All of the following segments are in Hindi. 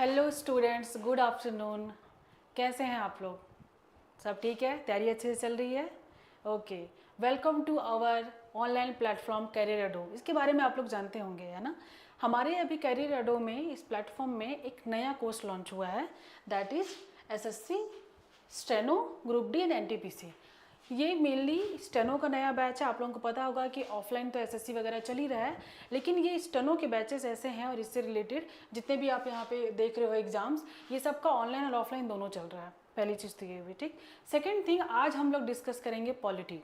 Hello students, good afternoon. कैसे हैं आप लोग? सब ठीक है? तैयारी अच्छे से चल रही है? Okay, welcome to our online platform career अडो। इसके बारे में आप लोग जानते होंगे, है ना। हमारे अभी करियर अडो में इस प्लेटफॉर्म में एक नया कोर्स लॉन्च हुआ है, that is SSC steno group D and NTPC. ये मेनली स्टेनो का नया बैच है। आप लोगों को पता होगा कि ऑफलाइन तो एसएससी वगैरह चल ही रहा है, लेकिन ये स्टेनो के बैचेस ऐसे हैं और इससे रिलेटेड जितने भी आप यहाँ पे देख रहे हो एग्जाम्स, ये सबका ऑनलाइन और ऑफलाइन दोनों चल रहा है। पहली चीज़ तो ये हुई, ठीक। सेकेंड थिंग, आज हम लोग डिस्कस करेंगे polity.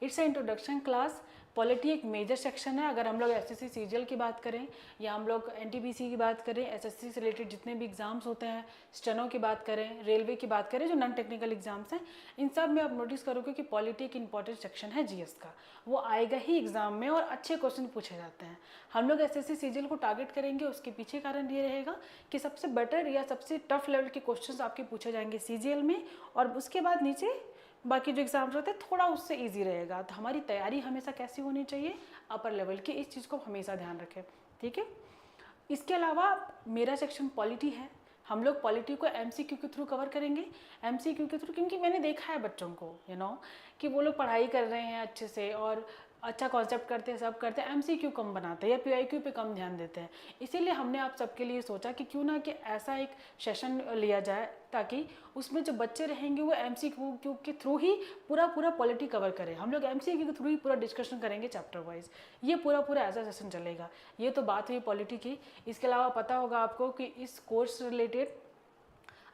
It's a introduction class. Polity एक मेजर सेक्शन है। अगर हम लोग एसएससी सीजीएल की बात करें या हम लोग एनटीपीसी की बात करें, एसएससी से रिलेटेड जितने भी एग्जाम्स होते हैं, स्टेनो की बात करें, रेलवे की बात करें, जो नॉन टेक्निकल एग्जाम्स हैं, इन सब में आप नोटिस करोगे कि पॉलिटी एक इंपॉर्टेंट सेक्शन है जीएस का। वो आएगा ही एग्जाम में और अच्छे क्वेश्चन पूछे जाते हैं। हम लोग एसएससी सीजीएल को टारगेट करेंगे। उसके पीछे कारण ये रहेगा कि सबसे बेटर या सबसे टफ लेवल के क्वेश्चन आपके पूछे जाएंगे सीजीएल में, और उसके बाद नीचे बाकी जो एग्जाम्स होते हैं थोड़ा उससे इजी रहेगा। तो हमारी तैयारी हमेशा कैसी होनी चाहिए? अपर लेवल की। इस चीज़ को हमेशा ध्यान रखें, ठीक है। इसके अलावा मेरा सेक्शन पॉलिटी है। हम लोग पॉलिटी को एमसीक्यू के थ्रू कवर करेंगे। एमसीक्यू के थ्रू क्योंकि मैंने देखा है बच्चों को कि वो लोग पढ़ाई कर रहे हैं अच्छे से और अच्छा कॉन्सेप्ट करते हैं, सब करते हैं, एमसीक्यू कम बनाते हैं या पीआईक्यू पे कम ध्यान देते हैं। इसीलिए हमने आप सबके लिए सोचा कि क्यों ना कि ऐसा एक सेशन लिया जाए ताकि उसमें जो बच्चे रहेंगे वो एमसीक्यू के थ्रू ही पूरा पॉलिटी कवर करें। हम लोग एमसीक्यू के थ्रू ही पूरा डिस्कशन करेंगे चैप्टर वाइज। ये पूरा ऐसा सेशन चलेगा। ये तो बात हुई पॉलिटी की। इसके अलावा पता होगा आपको कि इस कोर्स से रिलेटेड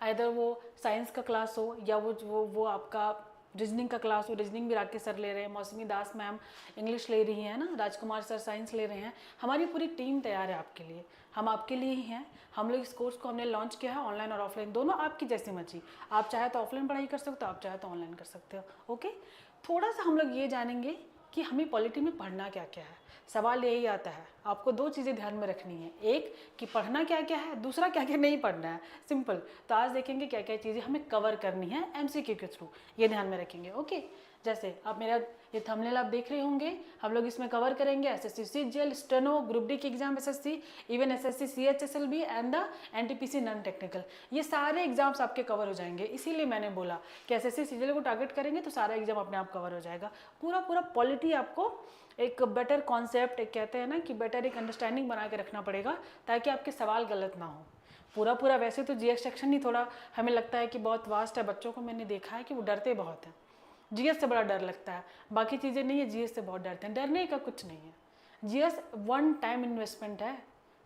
आइदर वो साइंस का क्लास हो या वो आपका रीजनिंग का क्लास हो। रीजनिंग भी राकेश सर ले रहे हैं, मौसमी दास मैम इंग्लिश ले रही हैं ना, राजकुमार सर साइंस ले रहे हैं। हमारी पूरी टीम तैयार है आपके लिए। हम आपके लिए ही हैं। हम लोग इस कोर्स को हमने लॉन्च किया है ऑनलाइन और ऑफलाइन दोनों, आपकी जैसी मर्जी। आप चाहे तो ऑफलाइन पढ़ाई कर सकते हो, आप चाहे तो ऑनलाइन कर सकते हो। ओके, थोड़ा सा हम लोग ये जानेंगे कि हमें पॉलिटी में पढ़ना क्या क्या है। सवाल यही आता है, आपको दो चीज़ें ध्यान में रखनी है, एक कि पढ़ना क्या क्या है, दूसरा क्या क्या नहीं पढ़ना है। सिंपल। तो आज देखेंगे क्या क्या चीज़ें हमें कवर करनी है एमसीक्यू के थ्रू, ये ध्यान में रखेंगे। ओके, जैसे आप मेरा ये थंबनेल आप देख रहे होंगे, हम लोग इसमें कवर करेंगे SSC CGL, steno, group D की exam SSC, even SSC CHSL भी and the NTPC non technical. ये सारे एग्जाम्स आपके कवर हो जाएंगे। इसीलिए मैंने बोला कि एसएससी सीजीएल को टारगेट करेंगे तो सारा एग्जाम अपने आप कवर हो जाएगा। पूरा पॉलिटी आपको एक बेटर कॉन्सेप्ट, एक कहते हैं ना कि बेटर एक अंडरस्टैंडिंग बना के रखना पड़ेगा ताकि आपके सवाल गलत ना हो। पूरा वैसे तो जीएस सेक्शन ही थोड़ा हमें लगता है कि बहुत वास्ट है। बच्चों को मैंने देखा है कि वो डरते बहुत हैं। जीएस से बड़ा डर लगता है, बाकी चीज़ें नहीं है, जीएस से बहुत डरते हैं। डरने का कुछ नहीं है। जीएस वन टाइम इन्वेस्टमेंट है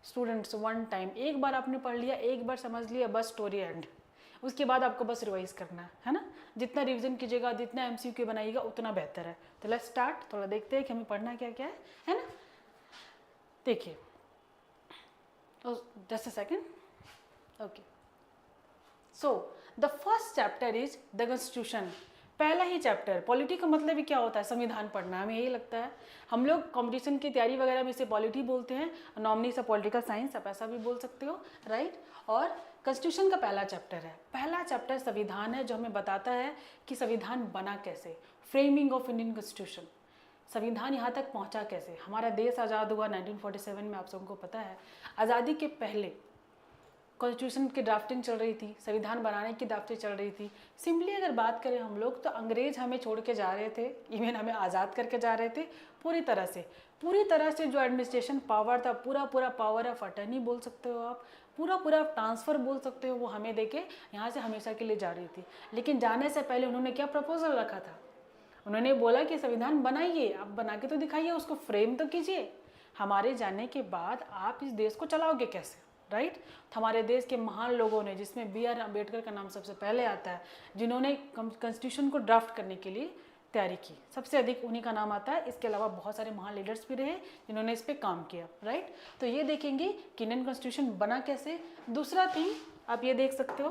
स्टूडेंट्स, वन टाइम। एक बार आपने पढ़ लिया, एक बार समझ लिया, बस स्टोरी एंड। उसके बाद आपको बस रिवाइज करना है ना। जितना रिवीजन कीजिएगा, जितना एमसीक्यू बनाइएगा उतना बेहतर है। तो लेट्स स्टार्ट। थोड़ा देखते हैं कि हमें पढ़ना क्या क्या है ना। देखिए, just a second. Okay, so the first chapter is the constitution. पहला ही चैप्टर। पॉलिटी का मतलब ही क्या होता है? संविधान पढ़ना। हमें यही लगता है। हम लोग कंपटीशन की तैयारी वगैरह में इसे पॉलिटी बोलते हैं, नॉर्मली से पॉलिटिकल साइंस, आप ऐसा भी बोल सकते हो, राइट। और कॉन्स्टिट्यूशन का पहला चैप्टर है। पहला चैप्टर संविधान है, जो हमें बताता है कि संविधान बना कैसे, फ्रेमिंग ऑफ इंडियन कॉन्स्टिट्यूशन। संविधान यहाँ तक पहुँचा कैसे। हमारा देश आज़ाद हुआ 1947 में, आप सबको पता है। आज़ादी के पहले कॉन्स्टिट्यूशन की ड्राफ्टिंग चल रही थी, संविधान बनाने की ड्राफ्टिंग चल रही थी। सिंपली अगर बात करें हम लोग, तो अंग्रेज हमें छोड़ के जा रहे थे, इवन हमें आज़ाद करके जा रहे थे पूरी तरह से जो एडमिनिस्ट्रेशन पावर था, पूरा पावर ऑफ अटर्नी बोल सकते हो आप, पूरा ट्रांसफ़र बोल सकते हो, वो हमें देके यहाँ से हमेशा के लिए जा रही थी। लेकिन जाने से पहले उन्होंने क्या प्रपोजल रखा था? उन्होंने बोला कि संविधान बनाइए, आप बना के तो दिखाइए, उसको फ्रेम तो कीजिए। हमारे जाने के बाद आप इस देश को चलाओगे कैसे, राइट। हमारे देश के महान लोगों ने, जिसमें BR अम्बेडकर का नाम सबसे पहले आता है, जिन्होंने कॉन्स्टिट्यूशन को ड्राफ्ट करने के लिए तैयारी की, सबसे अधिक उन्हीं का नाम आता है। इसके अलावा बहुत सारे महान लीडर्स भी रहे जिन्होंने इस पर काम किया, राइट। तो ये देखेंगे कि इंडियन कॉन्स्टिट्यूशन बना कैसे। दूसरा थिंग आप ये देख सकते हो,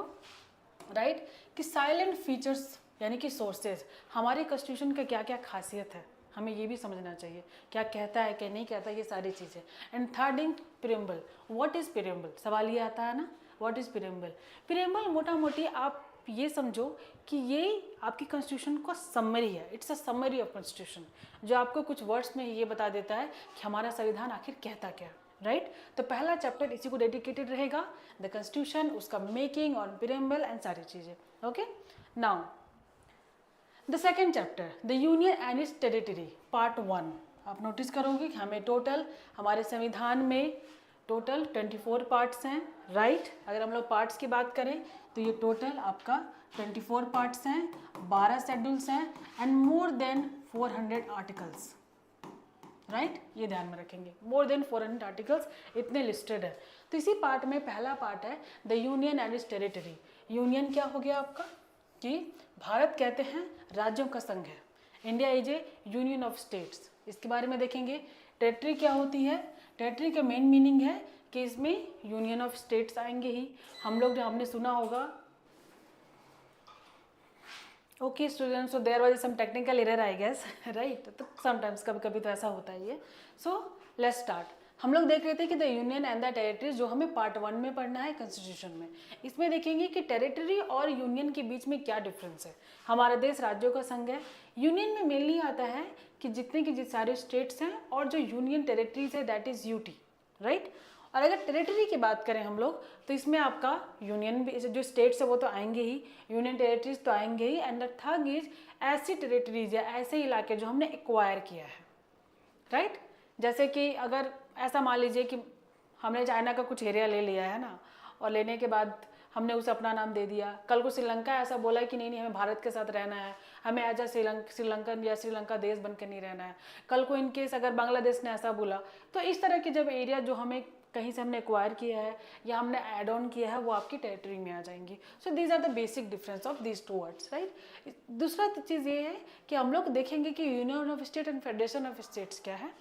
राइट, कि साइलेंट फीचर्स यानी कि सोर्सेज, हमारे कॉन्स्टिट्यूशन का क्या क्या खासियत है, हमें ये भी समझना चाहिए, क्या कहता है क्या नहीं कहता, ये सारी चीज़ें। And third thing, preamble. What is preamble? सवाल ये आता है ना, व्हाट इज़ प्रीएम्बल? प्रीएम्बल मोटा मोटी आप ये समझो कि ये आपकी कॉन्स्टिट्यूशन का समरी है। It's a summary of constitution, जो आपको कुछ वर्ड्स में ये बता देता है कि हमारा संविधान आखिर कहता क्या है। राइट। तो पहला चैप्टर इसी को डेडिकेटेड रहेगा, द कॉन्स्टिट्यूशन, उसका मेकिंग और प्रीएम्बल एंड सारी चीज़ें। Okay, now the second chapter, the union and it's territory, part 1। आप नोटिस करोगे कि हमें टोटल हमारे संविधान में टोटल 24 पार्ट्स हैं, राइट। अगर हम लोग पार्ट्स की बात करें तो ये टोटल आपका 24 पार्ट्स हैं, 12 शेड्यूल्स हैं and more than 400 articles, right. ये ध्यान में रखेंगे, मोर देन 400 आर्टिकल्स इतने लिस्टेड है। तो इसी पार्ट में पहला पार्ट है the union and it's territory. Union क्या हो गया आपका, कि भारत कहते हैं राज्यों का संघ है, India is A union of states, इसके बारे में देखेंगे। टेरिटरी क्या होती है, टेरिटरी का मेन मीनिंग है कि इसमें यूनियन ऑफ स्टेट्स आएंगे ही। हम लोग जो हमने सुना होगा, okay students, so there was some technical error I guess, right. तो समटाइम्स कभी कभी तो ऐसा होता है ये। So let's start. हम लोग देख रहे थे कि the union and the territories, जो हमें पार्ट 1 में पढ़ना है कॉन्स्टिट्यूशन में। इसमें देखेंगे कि टेरिटरी और यूनियन के बीच में क्या डिफरेंस है। हमारा देश राज्यों का संघ है, यूनियन में मेनली आता है कि जितने की सारे स्टेट्स हैं, और जो यूनियन टेरिटरीज है दैट इज यूटी, राइट। और अगर टेरिटरी की बात करें हम लोग, तो इसमें आपका यूनियन भी, जो स्टेट्स है वो तो आएंगे ही, यूनियन टेरिटरीज तो आएंगे ही, एंड द थर्ड इज ऐसी टेरिटरीज या ऐसे इलाके जो हमने एक्वायर किया है, राइट। जैसे कि अगर ऐसा मान लीजिए कि हमने चाइना का कुछ एरिया ले लिया है ना, और लेने के बाद हमने उसे अपना नाम दे दिया, कल को श्रीलंका ऐसा बोला कि नहीं हमें भारत के साथ रहना है, हमें एज अ श्रीलंकन या श्रीलंका देश बनकर नहीं रहना है। कल को इनकेस अगर बांग्लादेश ने ऐसा बोला, तो इस तरह के जब एरिया जो हमें कहीं से हमने एक्वायर किया है या हमने एड ऑन किया है, वो आपकी टेरिटरी में आ जाएंगी। So these are the basic difference of these two words, right. दूसरा चीज़ ये है कि हम लोग देखेंगे कि union of state and federation of states क्या है।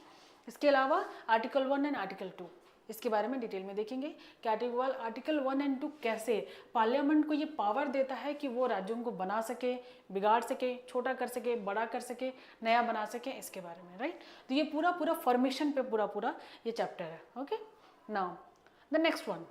इसके अलावा आर्टिकल 1 एंड आर्टिकल 2, इसके बारे में डिटेल में देखेंगे कि आर्टिकल 1 एंड 2 कैसे पार्लियामेंट को ये पावर देता है कि वो राज्यों को बना सके, बिगाड़ सके, छोटा कर सके, बड़ा कर सके, नया बना सके, इसके बारे में, राइट। तो ये पूरा फॉर्मेशन पे पूरा ये चैप्टर है। Okay, now the next one,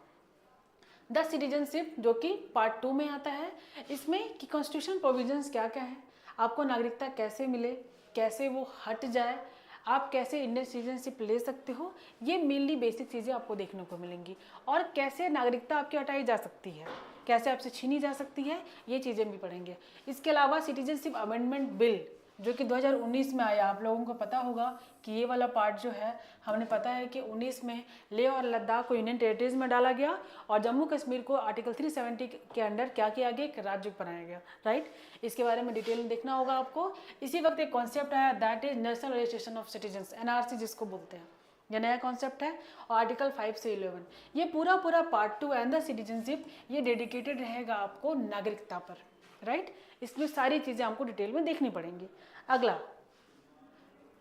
the citizenship, जो कि पार्ट 2 में आता है। इसमें कि कॉन्स्टिट्यूशन प्रोविजंस क्या क्या है, आपको नागरिकता कैसे मिले, कैसे वो हट जाए, आप कैसे इंडियन सिटीजनशिप ले सकते हो, ये मेनली बेसिक चीज़ें आपको देखने को मिलेंगी। और कैसे नागरिकता आपकी हटाई जा सकती है, कैसे आपसे छीनी जा सकती है, ये चीज़ें भी पढ़ेंगे। इसके अलावा सिटीजनशिप अमेंडमेंट बिल, जो कि 2019 में आया, आप लोगों को पता होगा कि ये वाला पार्ट जो है, हमने पता है कि 19 में लेह और लद्दाख को यूनियन टेरिटरीज में डाला गया, और जम्मू कश्मीर को आर्टिकल 370 के अंडर क्या किया गया, एक राज्य बनाया गया, राइट। इसके बारे में डिटेल में देखना होगा आपको। इसी वक्त एक कॉन्सेप्ट आया, that is national registration of citizens, NRC जिसको बोलते हैं, यह नया कॉन्सेप्ट है। और आर्टिकल 5 से 11, ये पूरा पार्ट 2 एंड द सिटीजनशिप, ये डेडिकेटेड रहेगा आपको नागरिकता पर, राइट। इसमें सारी चीज़ें आपको डिटेल में देखनी पड़ेंगी। अगला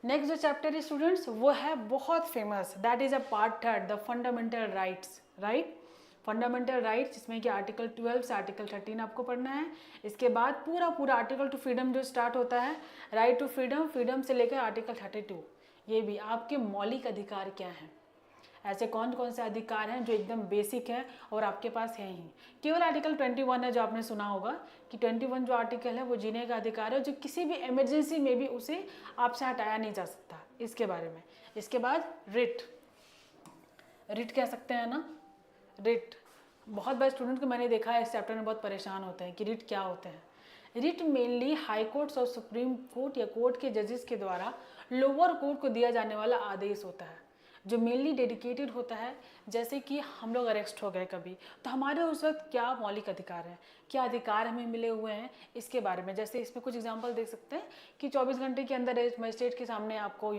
नेक्स्ट जो चैप्टर है स्टूडेंट्स, वो है बहुत famous, that is a part 3, the fundamental rights, right. Fundamental rights, जिसमें कि आर्टिकल 12 से आर्टिकल 13 आपको पढ़ना है। इसके बाद पूरा आर्टिकल टू फ्रीडम जो स्टार्ट होता है, राइट टू फ्रीडम, फ्रीडम से लेकर आर्टिकल 32, ये भी आपके मौलिक अधिकार क्या हैं, ऐसे कौन कौन से अधिकार हैं जो एकदम बेसिक है और आपके पास है ही। केवल आर्टिकल 21 है जो आपने सुना होगा कि 21 जो आर्टिकल है वो जीने का अधिकार है, जो किसी भी इमरजेंसी में भी उसे आपसे हटाया नहीं जा सकता, इसके बारे में। इसके बाद रिट कह सकते हैं ना, रिट। बहुत बार स्टूडेंट को मैंने देखा है इस चैप्टर में बहुत परेशान होते हैं कि रिट क्या होते हैं। रिट मेनली हाई कोर्ट्स और सुप्रीम कोर्ट या कोर्ट के जजेस के द्वारा लोअर कोर्ट को दिया जाने वाला आदेश होता है, जो मेनली डेडिकेटेड होता है। जैसे कि हम लोग अरेस्ट हो गए कभी, तो हमारे उस वक्त क्या मौलिक अधिकार हैं, क्या अधिकार हमें मिले हुए हैं, इसके बारे में। जैसे इसमें कुछ एग्जांपल देख सकते हैं कि 24 घंटे के अंदर मजिस्ट्रेट के सामने आपको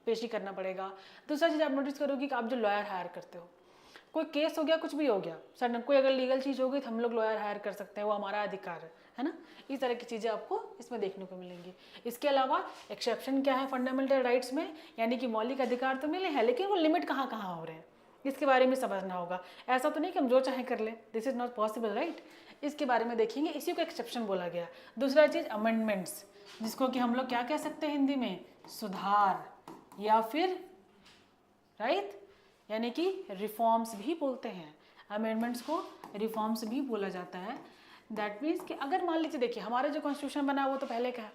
पेशी करना पड़ेगा। दूसरा चीज़ आप नोटिस करोगे कि आप जो लॉयर हायर करते हो, कोई केस हो गया, कुछ भी हो गया, सडन कोई अगर लीगल चीज़ हो गई तो हम लोग लॉयर हायर कर सकते हैं, वो हमारा अधिकार है ना। इस तरह की चीज़ें आपको इसमें देखने को मिलेंगी। इसके अलावा एक्सेप्शन क्या है फंडामेंटल राइट्स में, यानी कि मौलिक अधिकार तो मिले हैं लेकिन वो लिमिट कहाँ कहाँ हो रहे हैं, इसके बारे में समझना होगा। ऐसा तो नहीं कि हम जो चाहें कर लें, this is not possible, right. इसके बारे में देखेंगे, इसी को एक्सेप्शन बोला गया। दूसरा चीज़ अमेंडमेंट्स, जिसको कि हम लोग क्या कह सकते हैं हिंदी में, सुधार या फिर राइट, यानी कि रिफॉर्म्स भी बोलते हैं। अमेंडमेंट्स को रिफॉर्म्स भी बोला जाता है। दैट मीन्स कि अगर मान लीजिए, देखिए हमारा जो कॉन्स्टिट्यूशन बना वो तो पहले का है,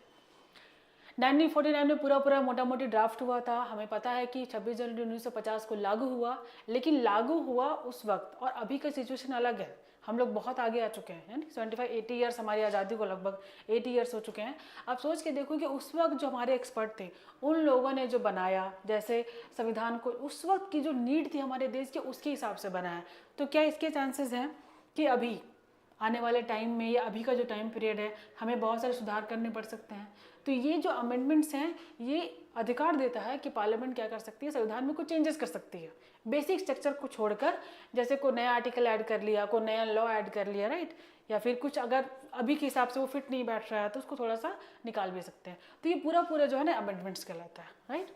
1949 में पूरा मोटा मोटी ड्राफ्ट हुआ था। हमें पता है कि 26 जनवरी 1950 को लागू हुआ, लेकिन लागू हुआ उस वक्त और अभी का सिचुएशन अलग है। हम लोग बहुत आगे आ चुके हैं, यानी 75-80 ईयर्स, हमारी आज़ादी को लगभग 80 ईयर्स हो चुके हैं। आप सोच के देखो कि उस वक्त जो हमारे एक्सपर्ट थे, उन लोगों ने जो बनाया, जैसे संविधान को उस वक्त की जो नीड थी हमारे देश के, उसके हिसाब से बनाया। तो क्या इसके चांसेस हैं कि अभी आने वाले टाइम में या अभी का जो टाइम पीरियड है, हमें बहुत सारे सुधार करने पड़ सकते हैं? तो ये जो अमेंडमेंट्स हैं, ये अधिकार देता है कि पार्लियामेंट क्या कर सकती है, संविधान में कुछ चेंजेस कर सकती है, बेसिक स्ट्रक्चर को छोड़कर। जैसे कोई नया आर्टिकल ऐड कर लिया, कोई नया लॉ ऐड कर लिया, राइट, या फिर कुछ अगर अभी के हिसाब से वो फिट नहीं बैठ रहा है तो उसको थोड़ा सा निकाल भी सकते हैं। तो ये पूरा जो है ना अमेंडमेंट्स कहलाता है, राइट।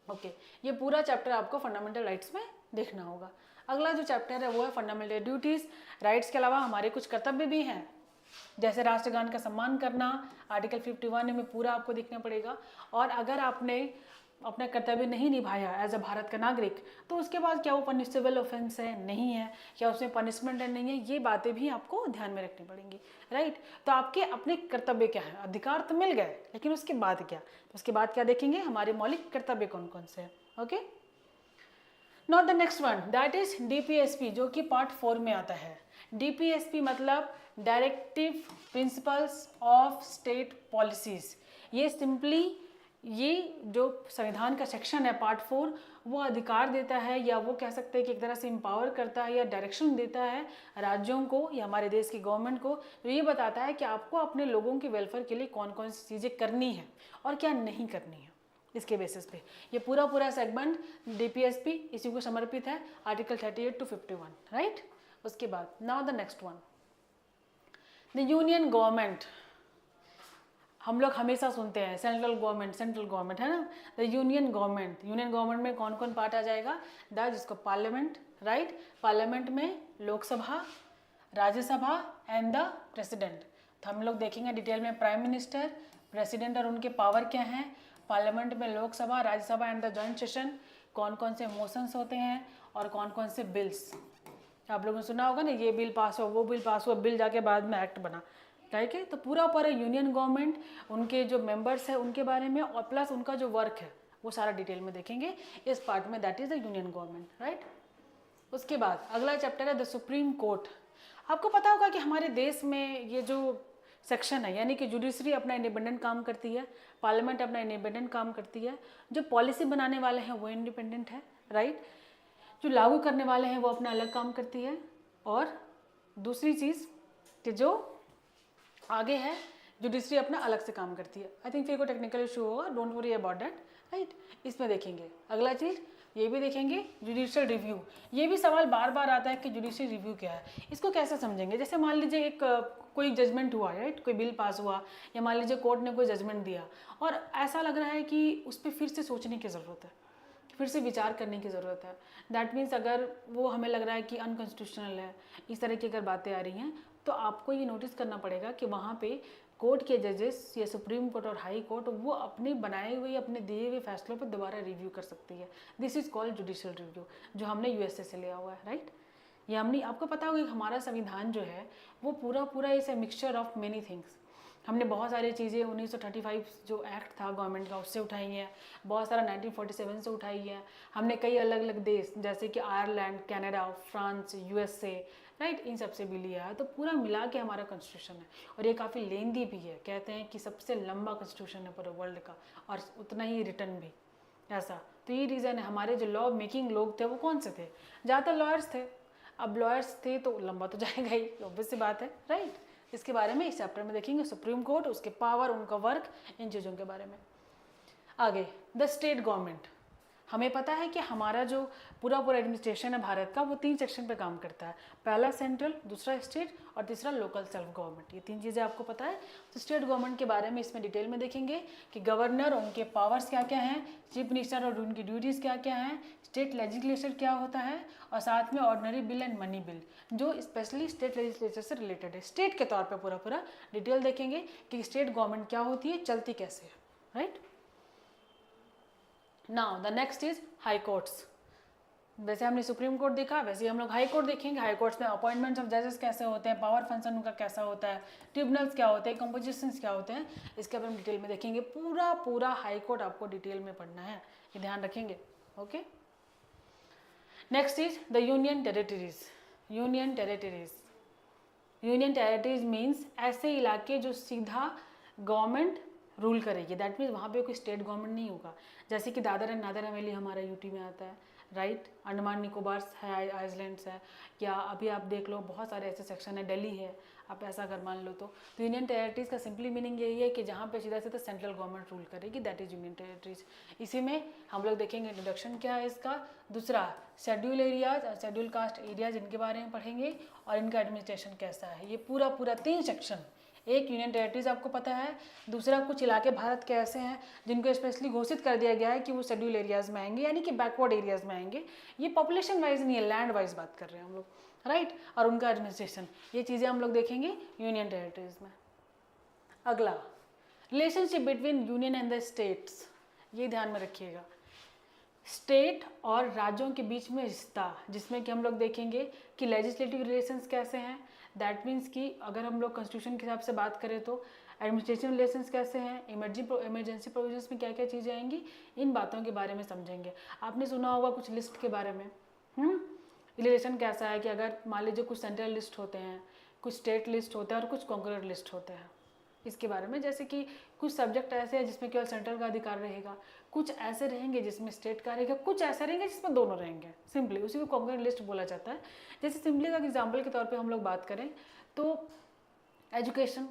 ओके, ये पूरा चैप्टर आपको फंडामेंटल राइट्स में देखना होगा। अगला जो चैप्टर है वो है फंडामेंटल ड्यूटीज़। राइट्स के अलावा हमारे कुछ कर्तव्य भी हैं, जैसे राष्ट्रगान का सम्मान करना, आर्टिकल 51 में पूरा आपको देखना पड़ेगा। और अगर आपने अपना कर्तव्य नहीं निभाया एज अ भारत का नागरिक, तो उसके बाद क्या वो पनिशेबल ऑफेंस है, नहीं है, क्या उसमें पनिशमेंट है, नहीं है, ये बातें भी आपको ध्यान में रखनी पड़ेंगी, राइट। तो आपके अपने कर्तव्य क्या है, अधिकार तो मिल गए, लेकिन उसके बाद क्या, तो उसके बाद क्या देखेंगे, हमारे मौलिक कर्तव्य कौन कौन से हैं। Okay, now the next one that is DPSP, जो कि पार्ट 4 में आता है। DPSP मतलब directive principles of state policies. ये सिंपली ये जो संविधान का सेक्शन है पार्ट 4, वो अधिकार देता है, या वो कह सकते हैं कि एक तरह से एम्पावर करता है या डायरेक्शन देता है राज्यों को या हमारे देश की गवर्नमेंट को। तो ये बताता है कि आपको अपने लोगों के वेलफेयर के लिए कौन कौन सी चीज़ें करनी है और क्या नहीं करनी है। इसके बेसिस पे ये पूरा सेगमेंट DPSP इसी को समर्पित है, आर्टिकल 38 to 51, राइट। उसके बाद now the next one, the union government. हम लोग हमेशा सुनते हैं सेंट्रल गवर्नमेंट है ना। द यूनियन गवर्नमेंट में कौन कौन पार्ट आ जाएगा, जिसको पार्लियामेंट, राइट। पार्लियामेंट में Lok Sabha, Rajya Sabha and the president. तो हम लोग देखेंगे डिटेल में प्राइम मिनिस्टर, प्रेसिडेंट और उनके पावर क्या हैं। पार्लियामेंट में Lok Sabha, Rajya Sabha and the joint session, कौन कौन से मोशंस होते हैं और कौन कौन से बिल्स। आप लोगों ने सुना होगा ना, ये बिल पास हुआ, वो बिल पास हुआ, बिल जाके बाद में एक्ट बना, ठीक है। तो पूरा यूनियन गवर्नमेंट, उनके जो मेंबर्स हैं उनके बारे में, और प्लस उनका जो वर्क है वो सारा डिटेल में देखेंगे इस पार्ट में, that is the union government, right. उसके बाद अगला चैप्टर है द सुप्रीम कोर्ट। आपको पता होगा कि हमारे देश में ये जो सेक्शन है, यानी कि जुडिशरी अपना इंडिपेंडेंट काम करती है, पार्लियामेंट अपना इंडिपेंडेंट काम करती है, जो पॉलिसी बनाने वाले हैं वो इंडिपेंडेंट है, राइट, जो लागू करने वाले हैं वो अपना अलग काम करती है, और दूसरी चीज़ कि जो आगे है जुडिशरी अपना अलग से काम करती है। आई थिंक फिर को टेक्निकल इशू होगा, don't worry about that, right. इसमें देखेंगे अगला चीज़, ये भी देखेंगे जुडिशियल रिव्यू। ये भी सवाल बार बार आता है कि जुडिशियल रिव्यू क्या है, इसको कैसे समझेंगे। जैसे मान लीजिए एक कोई जजमेंट हुआ, राइट, कोई बिल पास हुआ, या मान लीजिए कोर्ट ने कोई जजमेंट दिया और ऐसा लग रहा है कि उस पर फिर से सोचने की ज़रूरत है, फिर से विचार करने की ज़रूरत है। दैट मीन्स अगर वो हमें लग रहा है कि अनकॉन्स्टिट्यूशनल है, इस तरह की अगर बातें आ रही हैं, तो आपको ये नोटिस करना पड़ेगा कि वहाँ पे कोर्ट के जजेस या सुप्रीम कोर्ट और हाई कोर्ट वो अपने बनाए हुए अपने दिए हुए फैसलों पर दोबारा रिव्यू कर सकती है। This is called judicial review, जो हमने USA से लिया हुआ है, राइट। ये हमने, आपको पता होगा कि हमारा संविधान जो है वो पूरा is a mixture of many things. हमने बहुत सारी चीज़ें 1935 जो एक्ट था गवर्नमेंट का उससे उठाई हैं, बहुत सारा 1947 से उठाई है। हमने कई अलग अलग देश जैसे कि Ireland, Canada, France, USA, right, इन सब से भी लिया है। तो पूरा मिला के हमारा कॉन्स्टिट्यूशन है, और ये काफ़ी लेंदी भी है। कहते हैं कि सबसे लंबा कॉन्स्टिट्यूशन है पूरे वर्ल्ड का, और उतना ही रिटर्न भी ऐसा। तो ये रीज़न है, हमारे जो लॉ मेकिंग लोग थे वो कौन से थे, ज़्यादातर लॉयर्स थे। अब लॉयर्स थे तो लंबा तो जाएगा ही, ऑब्वियस सी बात है, राइट। इसके बारे में इस चैप्टर में देखेंगे, सुप्रीम कोर्ट, उसके पावर, उनका वर्क, इन चीज़ों के बारे में। आगे द स्टेट गवर्नमेंट। हमें पता है कि हमारा जो पूरा एडमिनिस्ट्रेशन है भारत का, वो 3 सेक्शन पे काम करता है। पहला सेंट्रल, दूसरा स्टेट और तीसरा लोकल सेल्फ गवर्नमेंट। ये 3 चीज़ें आपको पता है। तो स्टेट गवर्नमेंट के बारे में इसमें डिटेल में देखेंगे कि गवर्नर, उनके पावर्स क्या क्या हैं, चीफ मिनिस्टर और उनकी ड्यूटीज़ क्या क्या हैं, स्टेट लेजिस्लेचर क्या होता है, और साथ में ordinary bill and money bill, जो स्पेशली स्टेट लेजिस्लेचर से रिलेटेड है। स्टेट के तौर पर पूरा डिटेल देखेंगे कि स्टेट गवर्नमेंट क्या होती है, चलती कैसे है, right. Now the next is high courts. वैसे हमने सुप्रीम कोर्ट देखा, वैसे हम लोग हाई कोर्ट देखेंगे। हाई कोर्ट्स में अपॉइंटमेंट्स ऑफ जजेस कैसे होते हैं, पावर फंक्शन उनका कैसा होता है, ट्रिब्यूनल्स क्या होते हैं, कंपोजिशंस क्या होते हैं, इसके बारे में डिटेल में देखेंगे। पूरा पूरा हाई कोर्ट आपको डिटेल में पढ़ना है, ये ध्यान रखेंगे। Okay, next is the union territories. Union territories, union territories means ऐसे इलाके जो सीधा गवर्नमेंट रूल करेगी। दैट मीन्स वहाँ पे कोई स्टेट गवर्नमेंट नहीं होगा। जैसे कि दादर एंड नगर हवेली हमारा यूटी में आता है, राइट। अंडमान निकोबार्स है, आइसलैंड्स है, या अभी आप देख लो बहुत सारे ऐसे सेक्शन है, दिल्ली है, आप ऐसा अगर मान लो तो यूनियन टेरिटरीज का सिंपली मीनिंग यही है कि जहाँ पे सीधा सीधा सेंट्रल गवर्नमेंट रूल करेगी, दैट इज यूनियन टेरिटरीज। इसी में हम लोग देखेंगे इंट्रोडक्शन क्या है इसका। दूसरा शेड्यूल एरियाज और शेड्यूल कास्ट एरियाज, इनके बारे में पढ़ेंगे और इनका एडमिनिस्ट्रेशन कैसा है। ये पूरा पूरा 3 सेक्शन। एक यूनियन टेरिटरीज आपको पता है, दूसरा कुछ इलाके भारत के ऐसे हैं जिनको स्पेशली घोषित कर दिया गया है कि वो शेड्यूल एरियाज में आएंगे, यानी कि बैकवर्ड एरियाज में आएंगे। ये पॉपुलेशन वाइज नहीं है, लैंड वाइज बात कर रहे हैं हम लोग, राइट। और उनका एडमिनिस्ट्रेशन, ये चीज़ें हम लोग देखेंगे यूनियन टेरिटरीज में। अगला, relationship between union and the states, ये ध्यान में रखिएगा। स्टेट और राज्यों के बीच में रिश्ता, जिसमें कि हम लोग देखेंगे कि लेजिस्लेटिव रिलेशंस कैसे हैं। दैट मीन्स कि अगर हम लोग कॉन्स्टिट्यूशन के हिसाब से बात करें तो एडमिनिस्ट्रेटिव रिलेशंस कैसे हैं, इमरजेंसी प्रोविजंस में क्या क्या चीज़ें आएंगी, इन बातों के बारे में समझेंगे। आपने सुना होगा कुछ लिस्ट के बारे में, रिलेशन कैसा है कि अगर मान लीजिए कुछ सेंट्रल लिस्ट होते हैं, कुछ स्टेट लिस्ट होते हैं और कुछ कॉन्करेंट लिस्ट होते हैं, इसके बारे में। जैसे कि कुछ सब्जेक्ट ऐसे हैं जिसमें केवल सेंट्रल का अधिकार रहेगा, कुछ ऐसे रहेंगे जिसमें स्टेट का रहेगा, कुछ ऐसे रहेंगे जिसमें दोनों रहेंगे। सिंपली उसी को कॉन्करेंट लिस्ट बोला जाता है। जैसे सिंपली का एग्जाम्पल के तौर पे हम लोग बात करें तो एजुकेशन,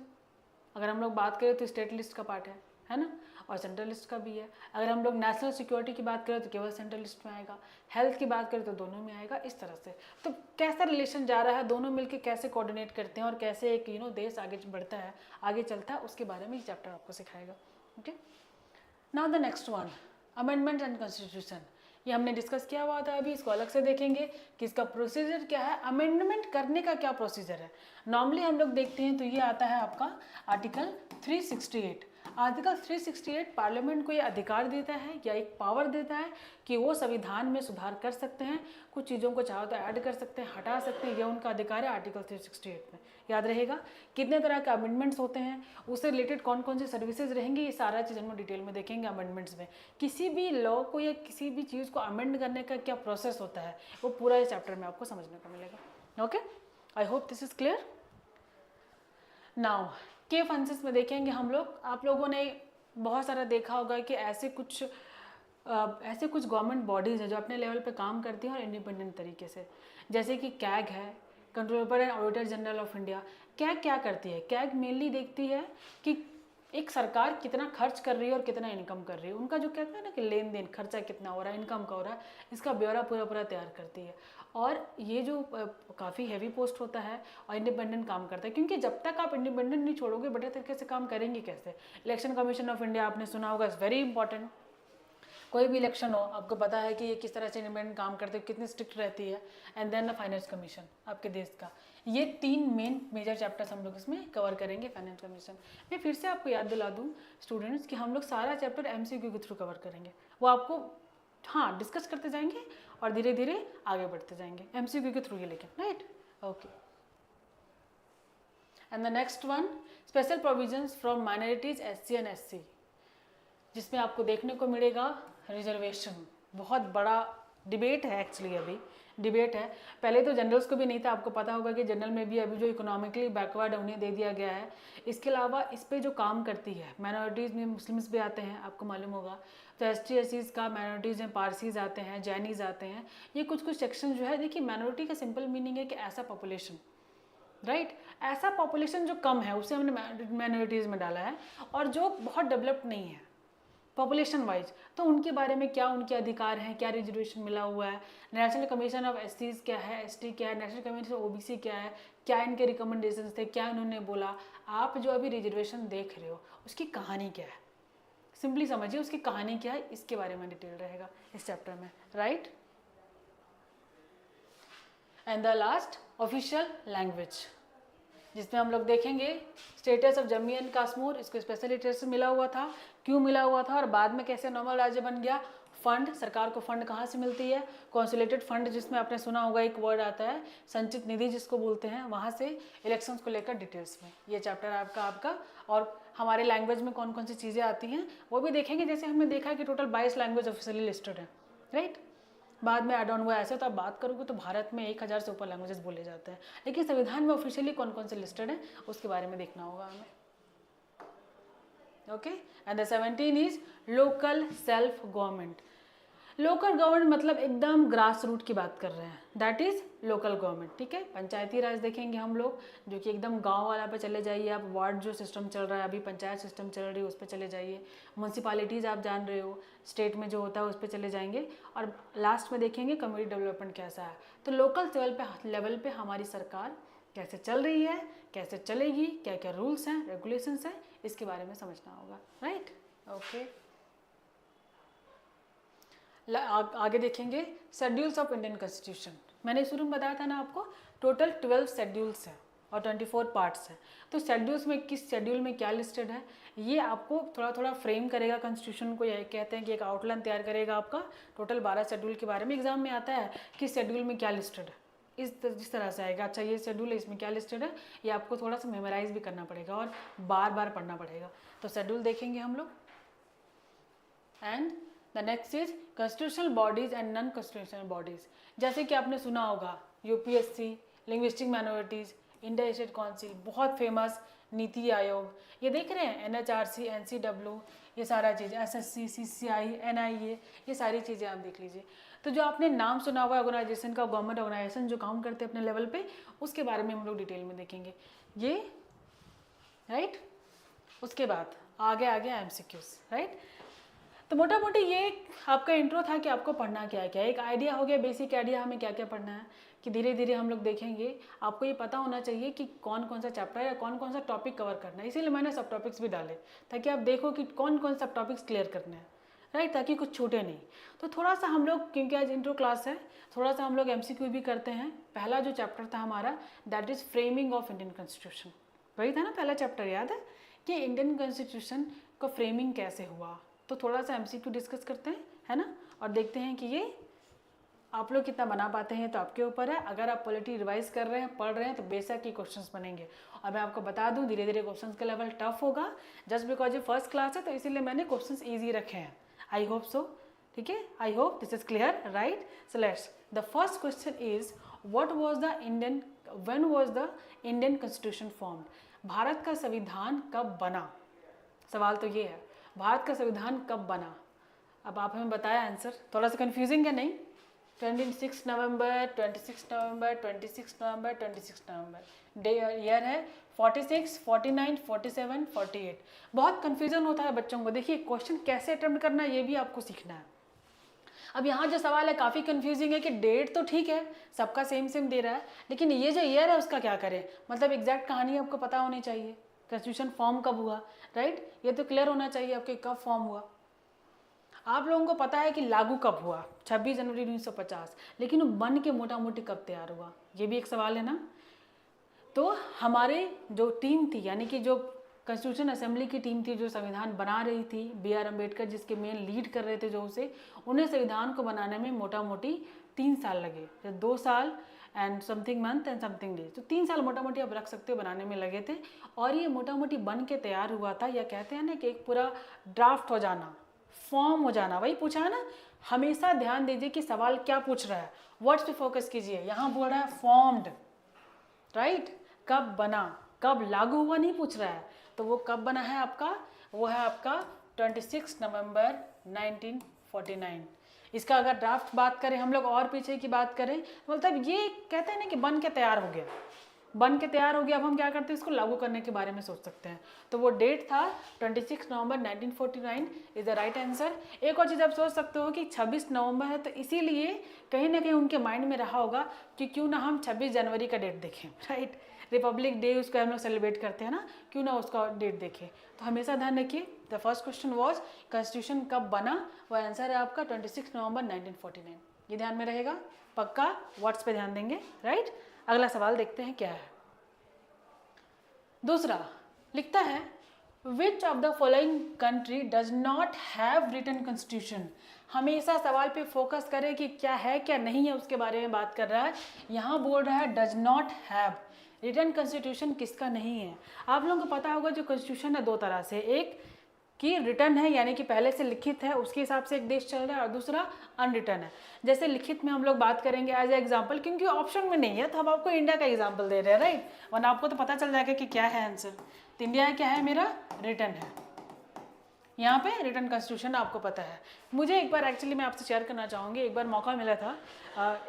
अगर हम लोग बात करें तो स्टेट लिस्ट का पार्ट है ना, और सेंट्रल लिस्ट का भी है। अगर हम लोग नेशनल सिक्योरिटी की बात करें तो केवल सेंट्रल लिस्ट में आएगा, हेल्थ की बात करें तो दोनों में आएगा, इस तरह से। तो कैसा रिलेशन जा रहा है, दोनों मिलकर कैसे कोऑर्डिनेट करते हैं और कैसे एक देश आगे बढ़ता है, आगे चलता है, उसके बारे में ये चैप्टर आपको सिखाएगा। Okay, now the next one, amendment and constitution. ये हमने डिस्कस किया हुआ था, अभी इसको अलग से देखेंगे कि इसका प्रोसीजर क्या है, अमेंडमेंट करने का क्या प्रोसीजर है। नॉर्मली हम लोग देखते हैं तो ये आता है आपका आर्टिकल 368। आर्टिकल 368 पार्लियामेंट को ये अधिकार देता है या एक पावर देता है कि वो संविधान में सुधार कर सकते हैं, कुछ चीज़ों को चाहो तो ऐड कर सकते हैं, हटा सकते हैं, यह उनका अधिकार है आर्टिकल 368 में। याद रहेगा कितने तरह के अमेंडमेंट्स होते हैं, उससे रिलेटेड कौन कौन सी सर्विसेज रहेंगी, ये सारा चीज़ हम डिटेल में देखेंगे अमेंडमेंट्स में। किसी भी लॉ को या किसी भी चीज़ को अमेंड करने का क्या प्रोसेस होता है, वो पूरा इस चैप्टर में आपको समझने को मिलेगा। Okay, I hope this is clear. Now के फंक्शंस में देखेंगे हम लोग। आप लोगों ने बहुत सारा देखा होगा कि ऐसे कुछ गवर्नमेंट बॉडीज़ हैं जो अपने लेवल पे काम करती हैं और इंडिपेंडेंट तरीके से। जैसे कि कैग है, controller and auditor general of India. CAG क्या करती है, कैग मेनली देखती है कि एक सरकार कितना खर्च कर रही है और कितना इनकम कर रही है। उनका जो कहते हैं ना कि लेन देन, खर्चा कितना हो रहा है, इनकम का हो रहा है, इसका ब्यौरा पूरा पूरा तैयार करती है। और ये जो काफ़ी हैवी पोस्ट होता है और इंडिपेंडेंट काम करता है, क्योंकि जब तक आप इंडिपेंडेंट नहीं छोड़ोगे बढ़िया तरीके से काम करेंगे कैसे। इलेक्शन कमीशन ऑफ इंडिया आपने सुना होगा, इज़ वेरी इंपॉर्टेंट। कोई भी इलेक्शन हो आपको पता है कि ये किस तरह से इंडिपेंडेंट काम करते हैं, कितनी स्ट्रिक्ट रहती है। And then the finance commission आपके देश का। ये 3 मेजर चैप्टर्स हम लोग इसमें कवर करेंगे। फाइनेंस कमीशन मैं फिर से आपको याद दिला दूँ स्टूडेंट्स कि हम लोग सारा चैप्टर MCQ के थ्रू कवर करेंगे। वो आपको डिस्कस करते जाएंगे और धीरे धीरे आगे बढ़ते जाएंगे MCQ के थ्रू ही, लेकिन right. Okay, and the next one, special provisions from minorities SC and SC, जिसमें आपको देखने को मिलेगा रिजर्वेशन। बहुत बड़ा डिबेट है, एक्चुअली अभी डिबेट है। पहले तो जनरल्स को भी नहीं था, आपको पता होगा कि जनरल में भी अभी जो इकोनॉमिकली बैकवर्ड उन्हें दे दिया गया है। इसके अलावा इस पर जो काम करती है माइनॉरिटीज़ में मुस्लिम्स भी आते हैं, आपको मालूम होगा। तो ST SCs का माइनॉरिटीज़ में पारसीज आते हैं, जैनीज आते हैं। ये कुछ सेक्शन जो है, देखिए माइनॉरिटी का सिंपल मीनिंग है कि ऐसा पॉपुलेशन, राइट, ऐसा पॉपुलेशन जो कम है उसे हमने माइनॉरिटीज़ में डाला है, और जो बहुत डेवलप्ड नहीं है पॉपुलेशन वाइज, तो उनके बारे में क्या उनके अधिकार हैं, क्या रिजर्वेशन मिला हुआ है, नेशनल कमीशन ऑफ SCs क्या है, ST क्या है, नेशनल कमीशन ऑफ OBC क्या है, क्या इनके रिकमेंडेशंस थे, क्या इन्होंने बोला। आप जो अभी रिजर्वेशन देख रहे हो उसकी कहानी क्या है, सिंपली समझिए उसकी कहानी क्या है, इसके बारे में डिटेल रहेगा इस चैप्टर में, right. And the last, official language, जिसमें हम लोग देखेंगे status of Jammu and Kashmir. इसको स्पेशल स्टेटस मिला हुआ था, क्यों मिला हुआ था और बाद में कैसे नॉर्मल राज्य बन गया, फंड, सरकार को फंड कहाँ से मिलती है? कॉन्सोलिडेटेड फंड, जिसमें आपने सुना होगा एक वर्ड आता है संचित निधि जिसको बोलते हैं, वहाँ से इलेक्शंस को लेकर डिटेल्स में ये चैप्टर आपका और हमारे लैंग्वेज में कौन कौन सी चीज़ें आती हैं वो भी देखेंगे। जैसे हमने देखा कि टोटल 22 लैंग्वेज ऑफिशियली लिस्टेड है, राइट। बाद में एड ऑन हुआ ऐसे, तो आप बात करोगे तो भारत में 1000 से ऊपर लैंग्वेजेस बोले जाते हैं, लेकिन संविधान में ऑफिशियली कौन कौन से लिस्टेड है उसके बारे में देखना होगा हमें। Okay, and the 17 is local self government. Local government मतलब एकदम ग्रास रूट की बात कर रहे हैं, दैट इज लोकल गवर्नमेंट, ठीक है। पंचायती राज देखेंगे हम लोग, जो कि एकदम गांव वाला पे चले जाइए आप, वार्ड जो सिस्टम चल रहा है अभी, पंचायत सिस्टम चल रही है उस पर चले जाइए, म्यूनसिपालिटीज़ आप जान रहे हो स्टेट में जो होता है उस पर चले जाएंगे, और लास्ट में देखेंगे कम्युनिटी डेवलपमेंट कैसा है। तो लोकल लेवल पे हमारी सरकार कैसे चल रही है, कैसे चलेगी, क्या क्या रूल्स हैं, रेगुलेशंस हैं, इसके बारे में समझना होगा, राइट। ओके, आगे देखेंगे शेड्यूल्स ऑफ इंडियन कॉन्स्टिट्यूशन। मैंने शुरू में बताया था ना आपको, टोटल 12 शेड्यूल्स हैं और 24 पार्ट्स हैं। तो शेड्यूल्स में किस शेड्यूल में क्या लिस्टेड है ये आपको थोड़ा थोड़ा फ्रेम करेगा कॉन्स्टिट्यूशन को, यही कहते हैं कि एक आउटलाइन तैयार करेगा आपका। टोटल 12 शेड्यूल के बारे में एग्जाम में आता है कि शेड्यूल में क्या लिस्टेड है, जिस तरह से आएगा, अच्छा ये शेड्यूल है इसमें क्या लिस्टेड है, ये आपको थोड़ा सा मेमोराइज भी करना पड़ेगा और बार बार पढ़ना पड़ेगा। तो शेड्यूल देखेंगे हम लोग। And the next is constitutional bodies and non constitutional bodies. जैसे कि आपने सुना होगा UPSC, linguistic minorities, India state council, बहुत फेमस, नीति आयोग, ये देख रहे हैं, एनएचआरसी, एनसीडब्ल्यू, ये सारा चीज़, एसएससी, सीसीआई, एनआईए, ये सारी चीज़ें आप देख लीजिए। तो जो आपने नाम सुना हुआ ऑर्गेनाइजेशन का, गवर्नमेंट ऑर्गेनाइजेशन जो काम करते हैं अपने लेवल पे, उसके बारे में हम लोग डिटेल में देखेंगे ये, राइट। उसके बाद आगे आगे एमसीक्यूज, राइट। तो मोटा मोटी ये आपका इंट्रो था कि आपको पढ़ना क्या है, क्या एक आइडिया हो गया, बेसिक आइडिया हमें क्या क्या पढ़ना है, कि धीरे धीरे हम लोग देखेंगे। आपको ये पता होना चाहिए कि कौन कौन सा चैप्टर या कौन कौन सा टॉपिक कवर करना है, इसीलिए मैंने सब टॉपिक्स भी डाले ताकि आप देखो कि कौन कौन सब टॉपिक्स क्लियर करने हैं, राइट, ताकि कुछ छूटे नहीं। तो थोड़ा सा हम लोग, क्योंकि आज इंट्रो क्लास है, थोड़ा सा हम लोग एमसीक्यू भी करते हैं। पहला जो चैप्टर था हमारा that is framing of Indian constitution, वही था ना पहला चैप्टर, याद है कि इंडियन कॉन्स्टिट्यूशन का फ्रेमिंग कैसे हुआ। तो थोड़ा सा एमसीक्यू डिस्कस करते हैं, है ना, और देखते हैं कि ये आप लोग कितना बना पाते हैं, तो आपके ऊपर है। अगर आप पॉलिटी रिवाइज कर रहे हैं, पढ़ रहे हैं, तो बेशक ही क्वेश्चंस बनेंगे। और मैं आपको बता दूं धीरे धीरे क्वेश्चंस का लेवल टफ होगा, जस्ट बिकॉज ये फर्स्ट क्लास है, तो इसीलिए मैंने क्वेश्चंस ईजी रखे हैं। आई होप सो, ठीक है, I hope this is clear, right. So let's, the first question is what was the Indian, when was the Indian constitution formed. Bharat का संविधान कब बना, सवाल तो ये है, भारत का संविधान कब बना। अब आप हमें बताया आंसर, थोड़ा सा कंफ्यूजिंग है नहीं, 26 नवंबर, 26 नवंबर, 26 नवंबर, 26 नवंबर, डे ईयर है 46, 49, 47, 48। बहुत कन्फ्यूजन होता है बच्चों को। देखिए क्वेश्चन कैसे अटेम्प्ट करना है ये भी आपको सीखना है। अब यहाँ जो सवाल है काफ़ी कन्फ्यूजिंग है कि डेट तो ठीक है, सबका सेम सेम दे रहा है, लेकिन ये जो ईयर है उसका क्या करें, मतलब एग्जैक्ट कहानी आपको पता होनी चाहिए। कॉन्स्टिट्यूशन फॉर्म कब हुआ, राइट, ये तो क्लियर होना चाहिए आपके, कब फॉर्म हुआ। आप लोगों को पता है कि लागू कब हुआ, 26 जनवरी 1950, लेकिन वो बन के मोटा मोटी कब तैयार हुआ, ये भी एक सवाल है ना। तो हमारे जो टीम थी, यानी कि जो कॉन्स्टिट्यूशन असेंबली की टीम थी जो संविधान बना रही थी, बी.आर. अम्बेडकर जिसके मेन लीड कर रहे थे, जो उसे, उन्हें संविधान को बनाने में मोटा मोटी 3 साल लगे, 2 साल and something month and something days, तो 3 साल मोटा मोटी आप रख सकते हो बनाने में लगे थे। और ये मोटा मोटी बन के तैयार हुआ था, या कहते हैं ना कि एक पूरा ड्राफ्ट हो जाना, फॉर्म हो जाना, वही पूछा है ना। हमेशा ध्यान दीजिए कि सवाल क्या पूछ रहा है, वर्ड्स पे फोकस कीजिए। यहाँ बोल रहा है फॉर्म्ड, राइट, कब बना, कब लागू हुआ नहीं पूछ रहा है, तो वो कब बना है आपका, वो है आपका 26 नवंबर 1949। इसका अगर ड्राफ्ट बात करें हम लोग और पीछे की बात करें, मतलब ये कहते हैं ना कि बन के तैयार हो गया, बन के तैयार हो गया। अब हम क्या करते हैं, इसको लागू करने के बारे में सोच सकते हैं। तो वो डेट था 26 नवंबर 1949 इज द राइट आंसर। एक और चीज़ आप सोच सकते हो कि 26 नवंबर है, तो इसीलिए कहीं ना कहीं उनके माइंड में रहा होगा कि क्यों ना हम 26 जनवरी का डेट देखें, राइट, रिपब्लिक डे उसको हम लोग सेलिब्रेट करते हैं ना, क्यों ना उसका डेट देखें। तो हमेशा ध्यान रखिए, the first question was constitution कब बना, वो आंसर है आपका 26 नवंबर 1949। ये ध्यान में रहेगा, पक्का वर्ड्स पे ध्यान देंगे, राइट। अगला सवाल देखते हैं क्या है। दूसरा लिखता है which of the following country does not have written constitution. हमेशा सवाल पे फोकस करें कि क्या है क्या नहीं है, उसके बारे में बात कर रहा है। यहाँ बोल रहा है does not have written constitution, किसका नहीं है। आप लोगों को पता होगा जो कॉन्स्टिट्यूशन है दो तरह से, एक कि रिटर्न है यानी कि पहले से लिखित है, उसके हिसाब से एक देश चल रहा है, और दूसरा अनरिटर्न है। जैसे लिखित में हम लोग बात करेंगे एज ए एग्जाम्पल, क्योंकि ऑप्शन में नहीं है तो हम आपको इंडिया का एग्जाम्पल दे रहे हैं, राइट। वरना आपको तो पता चल जाएगा कि क्या है आंसर। तो इंडिया क्या है मेरा, रिटर्न है। यहाँ पे रिटर्न कॉन्स्टिट्यूशन आपको पता है। मुझे एक बार एक्चुअली मैं आपसे शेयर करना चाहूँगी, एक बार मौका मिला था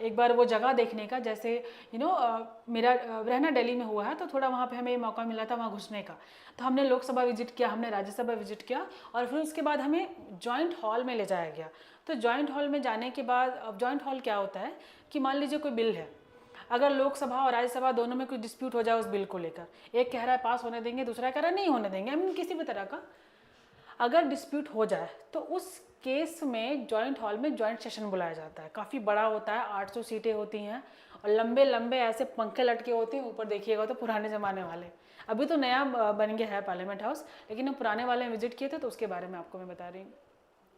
एक बार वो जगह देखने का, जैसे मेरा रहना दिल्ली में हुआ है, तो थोड़ा वहाँ पे हमें मौका मिला था वहाँ घुसने का। तो हमने लोकसभा विजिट किया, हमने राज्यसभा विजिट किया, और फिर उसके बाद हमें जॉइंट हॉल में ले जाया गया। तो जॉइंट हॉल में जाने के बाद, अब जॉइंट हॉल क्या होता है कि मान लीजिए कोई बिल है, अगर लोकसभा और राज्यसभा दोनों में कोई डिस्प्यूट हो जाए उस बिल को लेकर, एक कह रहा है पास होने देंगे, दूसरा कह रहा है नहीं होने देंगे, किसी भी तरह का अगर डिस्प्यूट हो जाए तो उस केस में जॉइंट हॉल में जॉइंट सेशन बुलाया जाता है। काफ़ी बड़ा होता है, 800 सीटें होती हैं, और लंबे लंबे ऐसे पंखे लटके होते हैं ऊपर, देखिएगा तो पुराने ज़माने वाले। अभी तो नया बन गया है पार्लियामेंट हाउस, लेकिन हम पुराने वाले विजिट किए थे तो उसके बारे में आपको मैं बता रही हूँ।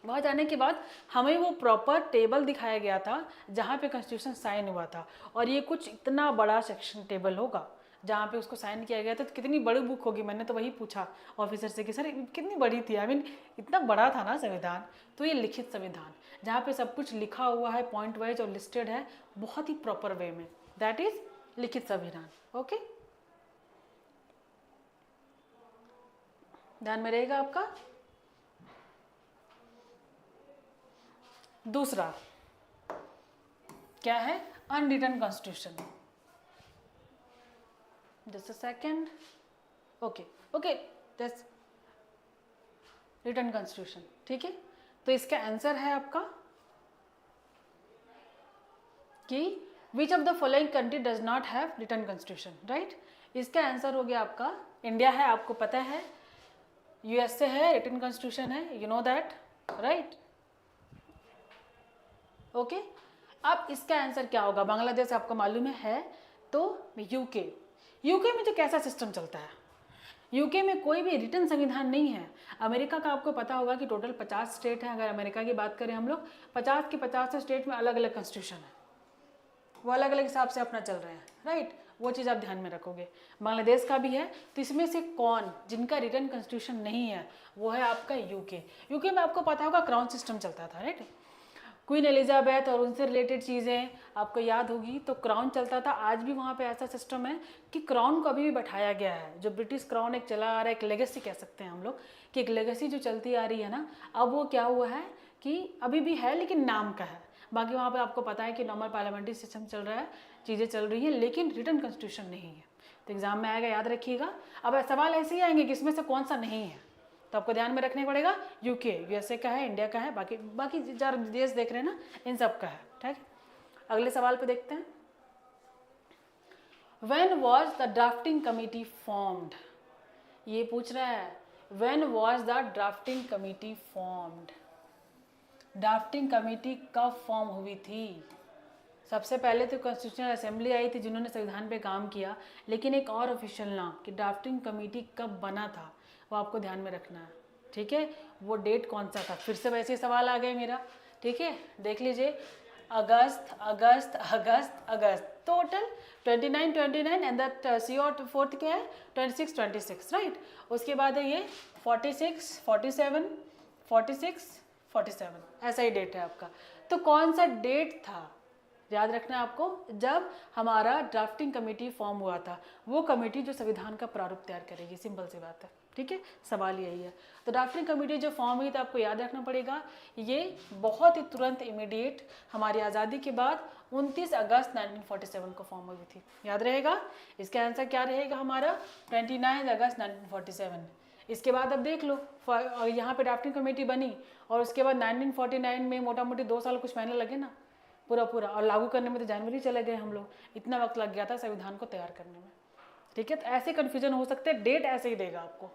वहाँ जाने के बाद हमें वो प्रॉपर टेबल दिखाया गया था जहाँ पे कॉन्स्टिट्यूशन साइन हुआ था, और ये कुछ इतना बड़ा सेक्शन टेबल होगा जहाँ पे उसको साइन किया गया था। तो कितनी बड़ी बुक होगी, मैंने तो वही पूछा ऑफिसर से कि सर कितनी बड़ी थी, आई मीन इतना बड़ा था ना संविधान। तो ये लिखित संविधान जहाँ पे सब कुछ लिखा हुआ है पॉइंट वाइज और लिस्टेड है बहुत ही प्रॉपर वे में, दैट इज लिखित संविधान। ओके, ध्यान में रहेगा आपका। दूसरा क्या है, unwritten constitution. Just a second, okay just written constitution, ठीक है। तो इसका आंसर है आपका कि which of the following country does not have written constitution, right. इसका आंसर हो गया आपका इंडिया है, आपको पता है, यूएसए है, रिटन कॉन्स्टिट्यूशन है, you know that, right. Okay, अब इसका आंसर क्या होगा, बांग्लादेश आपको मालूम है, तो यूके में तो कैसा सिस्टम चलता है, यूके में कोई भी रिटन संविधान नहीं है। अमेरिका का आपको पता होगा कि टोटल 50 स्टेट हैं, अगर अमेरिका की बात करें हम लोग, 50 के 50 स्टेट में अलग अलग कॉन्स्टिट्यूशन है, वो अलग अलग हिसाब से अपना चल रहे हैं, राइट। वो चीज़ आप ध्यान में रखोगे। बांग्लादेश का भी है, तो इसमें से कौन जिनका रिटन कॉन्स्टिट्यूशन नहीं है, वो है आपका यूके में आपको पता होगा क्राउन सिस्टम चलता था, राइट। क्वीन एलिजाबेथ और उनसे रिलेटेड चीज़ें आपको याद होगी, तो क्राउन चलता था। आज भी वहाँ पे ऐसा सिस्टम है कि क्राउन को अभी भी बैठाया गया है, जो ब्रिटिश क्राउन एक चला आ रहा है, एक लेगेसी कह सकते हैं हम लोग, कि एक लेगेसी जो चलती आ रही है ना, अब वो क्या हुआ है कि अभी भी है लेकिन नाम का है। बाकी वहाँ पे आपको पता है कि नॉर्मल पार्लियामेंट्री सिस्टम चल रहा है, चीज़ें चल रही हैं, लेकिन रिटन कॉन्स्टिट्यूशन नहीं है। तो एग्जाम में आएगा, याद रखिएगा। अब सवाल ऐसे ही आएंगे कि इसमें से कौन सा नहीं है, तो आपको ध्यान में रखने पड़ेगा। यूएसए का है, इंडिया का है, बाकी चार देश देख रहे हैं ना, इन सब का है, ठीक है। अगले सवाल पे देखते हैं, when was the drafting committee formed. ये पूछ रहा है when was the drafting committee formed. Drafting committee कब फॉर्म हुई थी। सबसे पहले तो कॉन्स्टिट्यूशनल असेंबली आई थी जिन्होंने संविधान पे काम किया, लेकिन एक और ऑफिशियल नाम कि ड्राफ्टिंग कमेटी कब बना था वो आपको ध्यान में रखना है, ठीक है। वो डेट कौन सा था, फिर से वैसे सवाल आ गए मेरा, ठीक है। देख लीजिए, अगस्त अगस्त अगस्त अगस्त, टोटल 29 एंड द सी और फोर्थ क्या है 26, राइट। उसके बाद है ये 46, 47, 46, 47, ऐसा ही डेट है आपका। तो कौन सा डेट था याद रखना है आपको, जब हमारा ड्राफ्टिंग कमेटी फॉर्म हुआ था। वो कमेटी जो संविधान का प्रारूप तैयार करेगी, सिंपल सी बात है, ठीक है। सवाल यही है। तो ड्राफ्टिंग कमेटी जो फॉर्म हुई तो आपको याद रखना पड़ेगा, ये बहुत ही तुरंत इमीडिएट हमारी आज़ादी के बाद 29 अगस्त 1947 को फॉर्म हुई थी, याद रहेगा। इसका आंसर क्या रहेगा हमारा 29 अगस्त 1947। इसके बाद अब देख लो, और यहाँ पे ड्राफ्टिंग कमेटी बनी, और उसके बाद 1949 में मोटा मोटी 2 साल कुछ महीने लगे ना पूरा, और लागू करने में तो जनवरी चले गए हम लोग। इतना वक्त लग गया था संविधान को तैयार करने में, ठीक है। तो ऐसे कन्फ्यूजन हो सकते हैं, डेट ऐसे ही देगा आपको,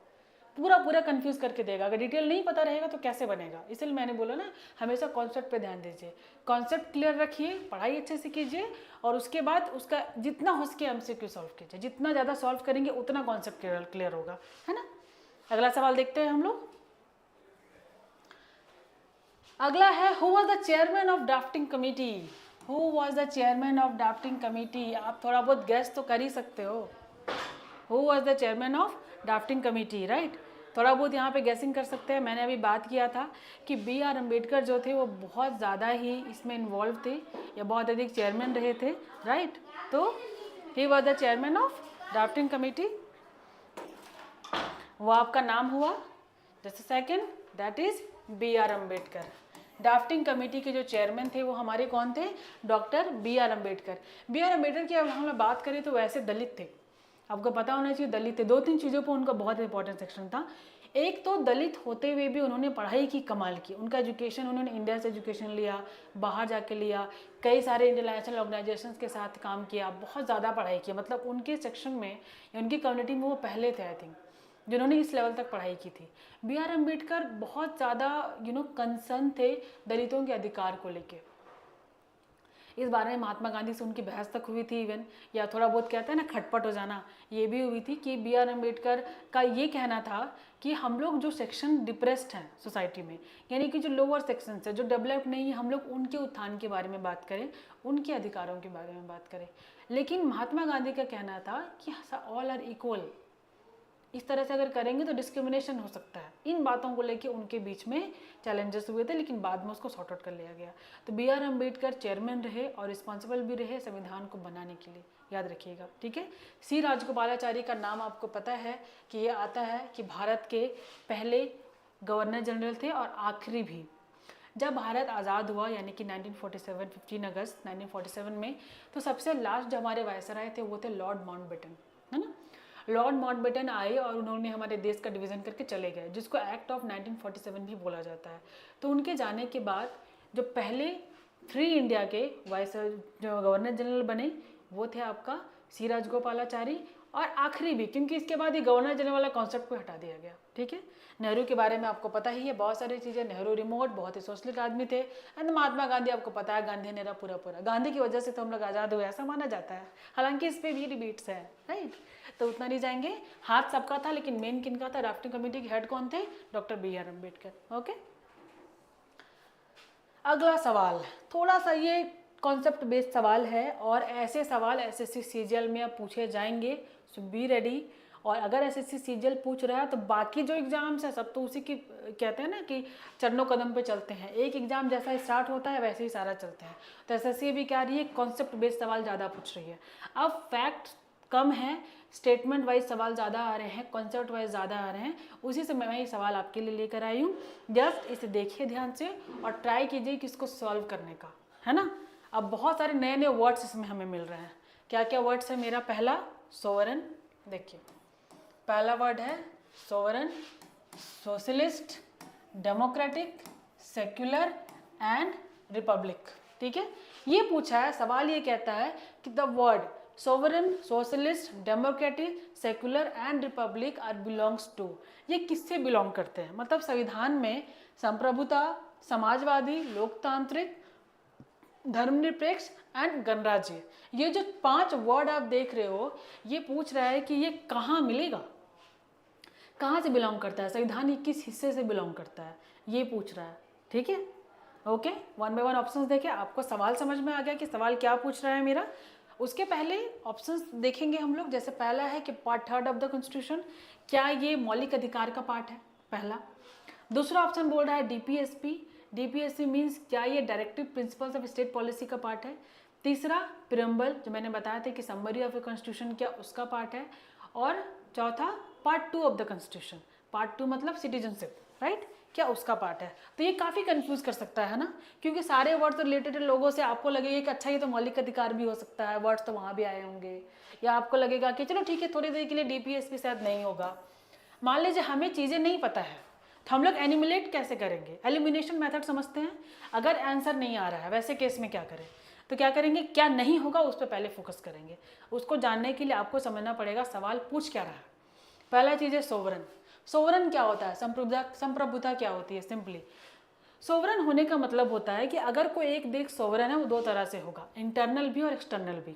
पूरा कन्फ्यूज करके देगा। अगर डिटेल नहीं पता रहेगा तो कैसे बनेगा, इसलिए मैंने बोला ना, हमेशा कॉन्सेप्ट पे ध्यान दीजिए, कॉन्सेप्ट क्लियर रखिए, पढ़ाई अच्छे से कीजिए, और उसके बाद उसका जितना हो सके एमसीक्यू सॉल्व कीजिए। जितना ज़्यादा सॉल्व करेंगे उतना कॉन्सेप्ट क्लियर होगा, है ना। अगला सवाल देखते हैं हम लोग। अगला है who was the chairman of drafting committee. Who was the chairman of drafting committee. आप थोड़ा बहुत गेस तो कर ही सकते हो। Who was the chairman of drafting committee, right. थोड़ा बहुत यहाँ पे गैसिंग कर सकते हैं। मैंने अभी बात किया था कि बी आर अम्बेडकर जो थे वो बहुत ज़्यादा ही इसमें इन्वॉल्व थे या बहुत अधिक चेयरमैन रहे थे, राइट। तो he was the chairman of drafting committee. वो आपका नाम हुआ। Just second, that is B R Ambedkar. Drafting committee के जो चेयरमैन थे वो हमारे कौन थे? Doctor B R Ambedkar. B R Ambedkar की अगर हम लोग बात करें तो वैसे दलित थे, आपको पता होना चाहिए दलित थे। दो तीन चीज़ों पर उनका बहुत इंपॉर्टेंट सेक्शन था। एक तो दलित होते हुए भी उन्होंने पढ़ाई की कमाल की। उनका एजुकेशन उन्होंने इंडिया से एजुकेशन लिया, बाहर जाके लिया, कई सारे इंटरनेशनल ऑर्गेनाइजेशंस के साथ काम किया, बहुत ज़्यादा पढ़ाई की। मतलब उनके सेक्शन में या उनकी कम्युनिटी में वो पहले थे आई थिंक जिन्होंने इस लेवल तक पढ़ाई की थी। बी आर अम्बेडकर बहुत ज़्यादा कंसर्न थे दलितों के अधिकार को लेके। इस बारे में महात्मा गांधी से उनकी बहस तक हुई थी इवन, या थोड़ा बहुत कहते हैं ना खटपट हो जाना, ये भी हुई थी कि बी आर अम्बेडकर का ये कहना था कि हम लोग जो सेक्शन डिप्रेस्ड हैं सोसाइटी में, यानी कि जो लोअर सेक्शन है, जो डेवलप्ड नहीं है, हम लोग उनके उत्थान के बारे में बात करें, उनके अधिकारों के बारे में बात करें। लेकिन महात्मा गांधी का कहना था कि ऑल आर इक्वल। इस तरह से अगर करेंगे तो डिस्क्रिमिनेशन हो सकता है। इन बातों को लेके उनके बीच में चैलेंजेस हुए थे, लेकिन बाद में उसको सॉर्ट आउट कर लिया गया। तो बी आर अम्बेडकर चेयरमैन रहे और रिस्पॉन्सिबल भी रहे संविधान को बनाने के लिए, याद रखिएगा, ठीक है। सी राजगोपालाचारी का नाम आपको पता है कि ये आता है कि भारत के पहले गवर्नर जनरल थे और आखिरी भी। जब भारत आज़ाद हुआ यानी कि 1947 15 अगस्त 1947 में, तो सबसे लास्ट जो हमारे वायसराय थे वो थे लॉर्ड माउंटबेटन, है ना। लॉर्ड माउंटबेटन आए और उन्होंने हमारे देश का डिवीज़न करके चले गए, जिसको एक्ट ऑफ 1947 भी बोला जाता है। तो उनके जाने के बाद जो पहले फ्री इंडिया के जो गवर्नर जनरल बने वो थे आपका सी राजगोपालाचारी, और आखिरी भी, क्योंकि इसके बाद ये गवर्नर जनरल वाला कॉन्सेप्ट को हटा दिया गया, ठीक है। नेहरू के बारे में आपको पता ही है बहुत सारी चीज़ें। नेहरू रिमोट, बहुत ही सोशलिस्ट आदमी थे। एंड महात्मा गांधी आपको पता है, गांधी नेरा पूरा पूरा, गांधी की वजह से तो हम लोग आज़ाद हुए ऐसा माना जाता है। हालांकि इस पर भी डिबेट्स है, राइट। तो उतना नहीं जाएंगे। हाथ सबका था, लेकिन मेन किनका था? ड्राफ्टिंग कमेटी के हेड कौन थे? Doctor B R Ambedkar. Okay, अगला सवाल थोड़ा सा ये कॉन्सेप्ट बेस्ड सवाल है, और ऐसे सवाल एसएससी सीजीएल में अब पूछे जाएंगे, सो बी रेडी। और अगर एसएससी सीजीएल पूछ रहा है तो बाकी जो एग्जाम्स है सब तो उसी की कहते हैं ना कि चरणों कदम पे चलते हैं। एक एग्जाम जैसा स्टार्ट होता है वैसे ही सारा चलता है। तो एसएससी भी क्या रही है, कॉन्सेप्ट बेस्ड सवाल ज़्यादा पूछ रही है। अब फैक्ट कम है, स्टेटमेंट वाइज सवाल ज़्यादा आ रहे हैं, कॉन्सेप्ट वाइज ज़्यादा आ रहे हैं, उसी से मैं ये सवाल आपके लिए लेकर आई हूँ। जस्ट इसे देखिए ध्यान से और ट्राई कीजिए कि इसको सॉल्व करने का, है ना। अब बहुत सारे नए नए वर्ड्स इसमें हमें मिल रहे हैं। क्या क्या वर्ड्स है? मेरा पहला सोवरन, देखिए पहला वर्ड है sovereign, socialist, democratic, secular and Republic, ठीक है। ये पूछा है सवाल, ये कहता है कि the word sovereign, socialist, democratic, secular and republic are belongs to, ये किससे बिलोंग करते हैं? मतलब संविधान में संप्रभुता, समाजवादी, लोकतांत्रिक, धर्मनिरपेक्ष एंड गणराज्य, ये जो 5 वर्ड आप देख रहे हो, ये पूछ रहा है कि ये कहाँ मिलेगा, कहाँ से बिलोंग करता है, संविधान के किस हिस्से से बिलोंग करता है, ये पूछ रहा है, ठीक है। ओके, 1 बाय 1 ऑप्शंस देखें, आपको सवाल समझ में आ गया कि सवाल क्या पूछ रहा है मेरा। उसके पहले ऑप्शंस देखेंगे हम लोग। जैसे पहला है कि पार्ट 3 ऑफ द कॉन्स्टिट्यूशन, क्या ये मौलिक अधिकार का पार्ट है? पहला। दूसरा ऑप्शन बोल रहा है डीपीएसपी, डीपीएसपी मीन्स क्या ये directive principles of state policy का पार्ट है? तीसरा प्रियम्बल, जो मैंने बताया था कि समरी ऑफ ए कॉन्स्टिट्यूशन, क्या उसका पार्ट है? और चौथा part 2 of the constitution, part 2 मतलब सिटीजनशिप, राइट, क्या उसका पार्ट है? तो ये काफ़ी कंफ्यूज कर सकता है ना, क्योंकि सारे वर्ड्स रिलेटेड लोगों से आपको लगेगा कि अच्छा ये तो मौलिक अधिकार भी हो सकता है, वर्ड्स तो वहाँ भी आए होंगे, या आपको लगेगा कि चलो ठीक है थोड़ी देर के लिए डीपीएसपी शायद नहीं होगा। मान लीजिए हमें चीज़ें नहीं पता है तो हम लोग एनिमुलेट कैसे करेंगे? एलिमिनेशन मेथड समझते हैं। अगर आंसर नहीं आ रहा है वैसे केस में क्या करें? तो क्या करेंगे, क्या नहीं होगा उस पर पहले फोकस करेंगे। उसको जानने के लिए आपको समझना पड़ेगा सवाल पूछ क्या रहा है। पहला चीज़ है सोवरन। सोवरन क्या होता है? संप्रभुता क्या होती है? सिंपली सोवरन होने का मतलब होता है कि अगर कोई एक देश सोवरन है वो 2 तरह से होगा, इंटरनल भी और एक्सटर्नल भी।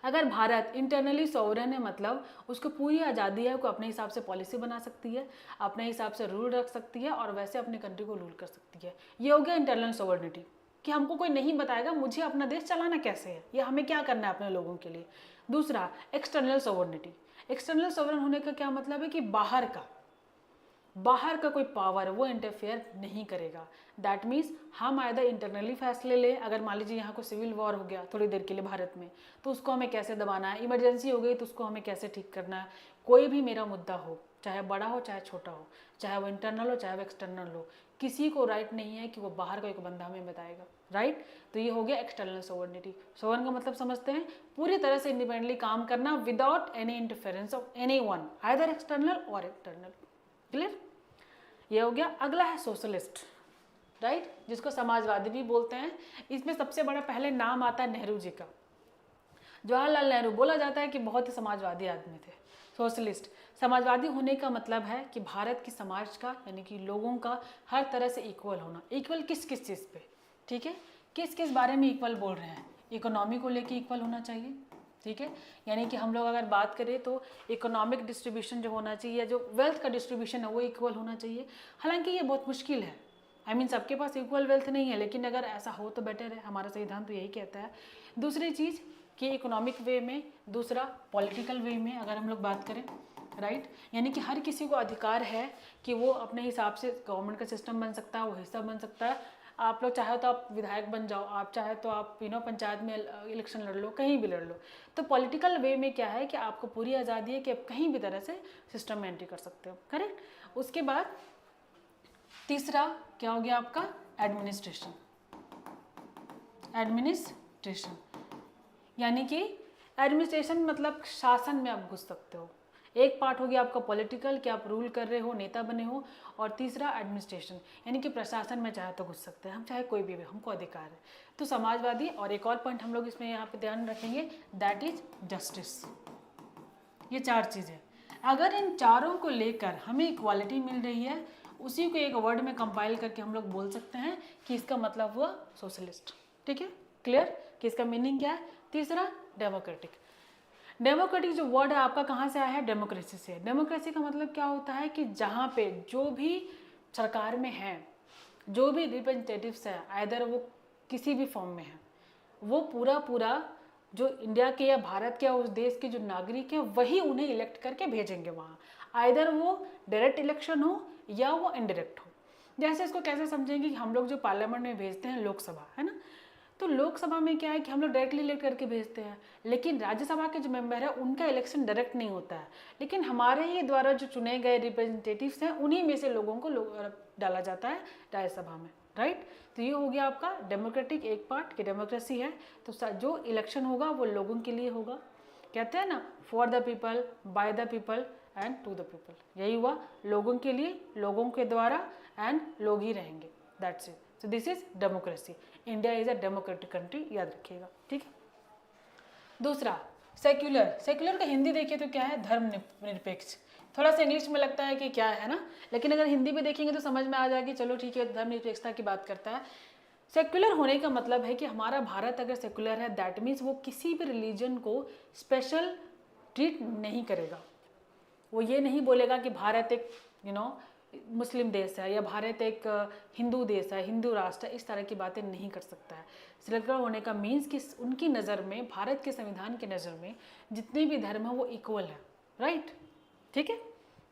अगर भारत इंटरनली सॉवरन है मतलब उसको पूरी आज़ादी है, वो अपने हिसाब से पॉलिसी बना सकती है, अपने हिसाब से रूल रख सकती है और वैसे अपनी कंट्री को रूल कर सकती है। ये हो गया इंटरनल सॉवरनिटी, कि हमको कोई नहीं बताएगा मुझे अपना देश चलाना कैसे है या हमें क्या करना है अपने लोगों के लिए। दूसरा एक्सटर्नल सॉवरनिटी। एक्सटर्नल सॉवरन होने का क्या मतलब है कि बाहर का कोई पावर वो इंटरफेयर नहीं करेगा। दैट मीन्स हम आइदर इंटरनली फैसले लें, अगर मान लीजिए यहाँ को सिविल वॉर हो गया थोड़ी देर के लिए भारत में, तो उसको हमें कैसे दबाना है, इमरजेंसी हो गई तो उसको हमें कैसे ठीक करना है, कोई भी मेरा मुद्दा हो, चाहे बड़ा हो चाहे छोटा हो, चाहे वो इंटरनल हो चाहे वो एक्सटर्नल हो, किसी को राइट नहीं है कि वो बाहर का एक बंदा हमें बताएगा, राइट। तो ये हो गया एक्सटर्नल सोवर्निटी। सोवर्न का मतलब समझते हैं, पूरी तरह से इंडिपेंडेंटली काम करना without any interference of any one, either external और इंटरनल। क्लियर? ये हो गया। अगला है सोशलिस्ट, राइट, जिसको समाजवादी भी बोलते हैं। इसमें सबसे बड़ा पहले नाम आता है नेहरू जी का। जवाहरलाल नेहरू बोला जाता है कि बहुत ही समाजवादी आदमी थे। सोशलिस्ट, समाजवादी होने का मतलब है कि भारत की समाज का यानी कि लोगों का हर तरह से इक्वल होना। इक्वल किस किस चीज़ पे, ठीक है, किस किस बारे में इक्वल बोल रहे हैं? इकोनॉमी को लेके इक्वल होना चाहिए, ठीक है, यानी कि हम लोग अगर बात करें तो इकोनॉमिक डिस्ट्रीब्यूशन जो होना चाहिए या जो वेल्थ का डिस्ट्रीब्यूशन है वो इक्वल होना चाहिए। हालांकि ये बहुत मुश्किल है, आई मीन सबके पास इक्वल वेल्थ नहीं है, लेकिन अगर ऐसा हो तो बेटर है, हमारा संविधान तो यही कहता है। दूसरी चीज़ कि इकोनॉमिक वे में, दूसरा पॉलिटिकल वे में अगर हम लोग बात करें, राइट, यानी कि हर किसी को अधिकार है कि वो अपने हिसाब से गवर्नमेंट का सिस्टम बन सकता है, वो हिस्सा बन सकता है। आप लोग चाहे तो आप विधायक बन जाओ, आप चाहे तो आप पंचायत में इलेक्शन लड़ लो, कहीं भी लड़ लो। तो पॉलिटिकल वे में क्या है कि आपको पूरी आज़ादी है कि आप कहीं भी तरह से सिस्टम में एंट्री कर सकते हो, करेक्ट। उसके बाद तीसरा क्या हो गया आपका? एडमिनिस्ट्रेशन। एडमिनिस्ट्रेशन यानी कि एडमिनिस्ट्रेशन मतलब शासन में आप घुस सकते हो। एक पार्ट हो गया आपका पॉलिटिकल, कि आप रूल कर रहे हो, नेता बने हो, और तीसरा एडमिनिस्ट्रेशन यानी कि प्रशासन में चाहे तो घुस सकते हैं हम, चाहे कोई भी हो, हमको अधिकार है। तो समाजवादी, और एक और पॉइंट हम लोग इसमें यहाँ पे ध्यान रखेंगे, दैट इज जस्टिस। ये चार चीज़ें, अगर इन चारों को लेकर हमें इक्वालिटी मिल रही है, उसी को एक वर्ड में कंपाइल करके हम लोग बोल सकते हैं कि इसका मतलब हुआ सोशलिस्ट, ठीक है, क्लियर कि इसका मीनिंग क्या है। तीसरा डेमोक्रेटिक। डेमोक्रेटिक जो वर्ड है आपका कहाँ से आया है? डेमोक्रेसी से। डेमोक्रेसी का मतलब क्या होता है कि जहाँ पे जो भी सरकार में है, जो भी रिप्रेजेंटेटिव्स है, आइदर वो किसी भी फॉर्म में है, वो पूरा जो इंडिया के या भारत के या उस देश के जो नागरिक हैं वही उन्हें इलेक्ट करके भेजेंगे वहाँ, आइदर वो डायरेक्ट इलेक्शन हो या वो इनडायरेक्ट हो। जैसे इसको कैसे समझेंगे कि हम लोग जो पार्लियामेंट में भेजते हैं लोकसभा, है ना, तो लोकसभा में क्या है कि हम लोग डायरेक्टली इलेक्ट करके भेजते हैं, लेकिन राज्यसभा के जो मेंबर है उनका इलेक्शन डायरेक्ट नहीं होता है, लेकिन हमारे ही द्वारा जो चुने गए रिप्रेजेंटेटिव्स हैं उन्हीं में से लोगों को डाला जाता है राज्यसभा में, राइट। तो ये हो गया आपका डेमोक्रेटिक एक पार्ट की डेमोक्रेसी है। तो जो इलेक्शन होगा वो लोगों के लिए होगा, कहते हैं ना, for the people, by the people and to the people. यही हुआ, लोगों के लिए, लोगों के द्वारा, एंड लोग ही रहेंगे, that's it. So this is democracy. India is a democratic country, याद रखिएगा, ठीक है। दूसरा सेक्युलर। सेक्युलर का हिंदी देखिए तो क्या है? धर्मनिरपेक्ष। थोड़ा सा इंग्लिश में लगता है कि क्या है ना, लेकिन अगर हिंदी में देखेंगे तो समझ में आ जाएगी, चलो ठीक है, धर्मनिरपेक्षता की बात करता है। सेक्युलर होने का मतलब है कि हमारा भारत अगर सेक्युलर है, दैट मीन्स वो किसी भी रिलीजन को स्पेशल ट्रीट नहीं करेगा। वो ये नहीं बोलेगा कि भारत एक मुस्लिम देश है या भारत एक हिंदू देश है, हिंदू राष्ट्र है, इस तरह की बातें नहीं कर सकता है। सेक्युलर होने का मीन्स कि उनकी नज़र में, भारत के संविधान की नज़र में जितने भी धर्म है वो इक्वल है, राइट, ठीक है।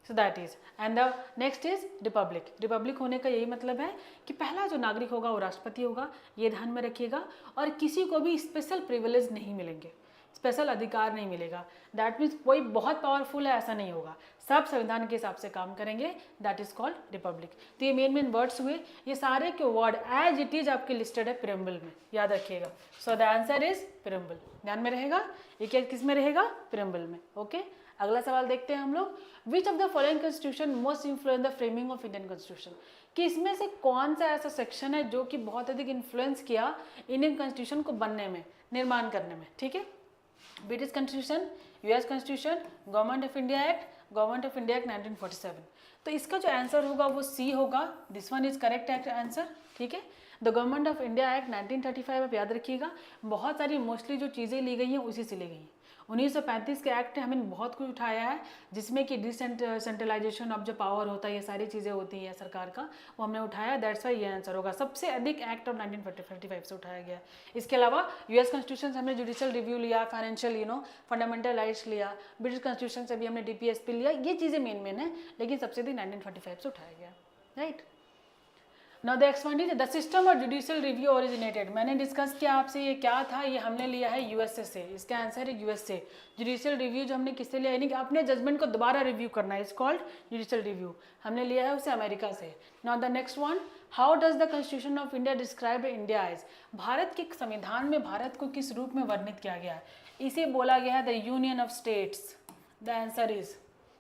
So that is, and the next is Republic. Republic होने का यही मतलब है कि पहला जो नागरिक होगा वो राष्ट्रपति होगा, ये ध्यान में रखिएगा, और किसी को भी स्पेशल प्रिविलेज नहीं मिलेंगे, स्पेशल अधिकार नहीं मिलेगा। दैट मीन्स कोई बहुत पावरफुल है ऐसा नहीं होगा, सब संविधान के हिसाब से काम करेंगे, दैट इज कॉल्ड रिपब्लिक। तो ये मेन वर्ड्स हुए, ये सारे के वर्ड एज इट इज आपके लिस्टेड है प्रेम्बल में, याद रखिएगा। So the answer is preamble, ध्यान में रहेगा, ये क्या किस में रहेगा? प्रेम्बल में, ओके। अगला सवाल देखते हैं हम लोग, विच of the following constitution most influence the framing of Indian constitution, कि इसमें से कौन सा ऐसा सेक्शन है जो कि बहुत अधिक इन्फ्लुएंस किया इंडियन कॉन्स्टिट्यूशन को बनने में, निर्माण करने में, ठीक है। British constitution, US constitution, government of India act, government of India act 1947। तो इसका जो आंसर होगा वो सी होगा, this one is correct act answer, ठीक है। The government of India act 1935 आप याद रखिएगा, बहुत सारी मोस्टली जो चीज़ें ली गई हैं उसी से ली गई हैं। 1935 के एक्ट ने हमें बहुत कुछ उठाया है, जिसमें कि डिसेंट्रलाइजेशन ऑफ जो पावर होता है, ये सारी चीज़ें होती हैं सरकार का, वो हमने उठाया। दैट्स वाई ये आंसर होगा। सबसे अधिक एक्ट ऑफ 1945 से उठाया गया। इसके अलावा यूएस कॉन्स्टिट्यूशन से हमने जुडिशियल रिव्यू लिया, फाइनेंशियल फंडामेंटल राइट्स लिया, ब्रिटिश कॉन्स्टिट्यूशन से भी हमने डीपीएसपी लिया। ये चीज़ें मेन है, लेकिन सबसे अधिक 1945 से उठाया गया, right. Now the next one is the system of judicial review originated. मैंने डिस्कस किया आपसे ये क्या था, ये हमने लिया है यूएसए से। इसका आंसर है यूएसए। जुडिशियल रिव्यू जो हमने किससे लिया, यानी कि अपने जजमेंट को दोबारा रिव्यू करना है, इट्स कॉल्ड जुडिशियल रिव्यू। हमने लिया है उसे अमेरिका से। Now the next one, how does the constitution of India describe India as. Bharat के संविधान में भारत को किस रूप में वर्णित किया गया है? इसे बोला गया है the union of states. The answer is,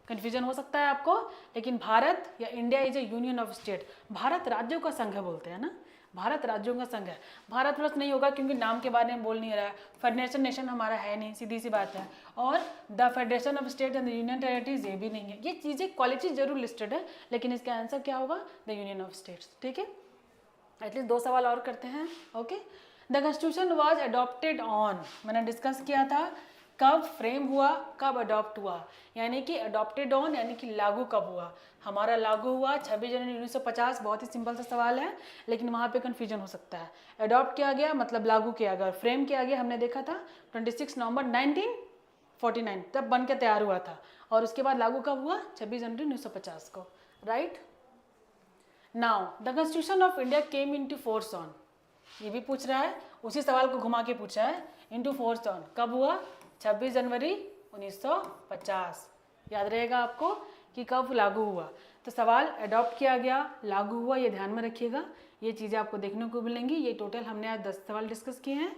confusion हो सकता है आपको, लेकिन भारत या India is A union of state. Bharat राज्यों का संघ है बोलते हैं ना, भारत राज्यों का संघ है। भारत प्लस नहीं होगा क्योंकि नाम के बारे में बोल नहीं रहा है। फेडरेशन नेशन हमारा है नहीं, सीधी सी बात है। और the federation of state and the union territories ये भी नहीं है। ये चीज़ें क्वालिटी जरूर लिस्टेड है, लेकिन इसका आंसर क्या होगा? The union of states. ठीक है, एटलीस्ट 2 सवाल और करते हैं। Okay, the constitution was adopted on, मैंने डिस्कस किया था कब फ्रेम हुआ, कब अडॉप्ट हुआ, यानी कि अडॉप्टेड ऑन यानी कि लागू कब हुआ। हमारा लागू हुआ 26 जनवरी 1950। बहुत ही सिंपल सा सवाल है, लेकिन वहाँ पे कन्फ्यूजन हो सकता है। अडॉप्ट किया गया मतलब लागू किया गया, और फ्रेम किया गया हमने देखा था 26 नवंबर 1949 तब बन के तैयार हुआ था, और उसके बाद लागू कब हुआ? 26 जनवरी 1950 को, right. Now the constitution of India came into force on, ये भी पूछ रहा है, उसी सवाल को घुमा के पूछा है। इनटू फोर्स ऑन कब हुआ? 26 जनवरी 1950। याद रहेगा आपको कि कब लागू हुआ। तो सवाल अडॉप्ट किया गया, लागू हुआ, ये ध्यान में रखिएगा। ये चीज़ें आपको देखने को मिलेंगी। ये टोटल हमने आज 10 सवाल डिस्कस किए हैं।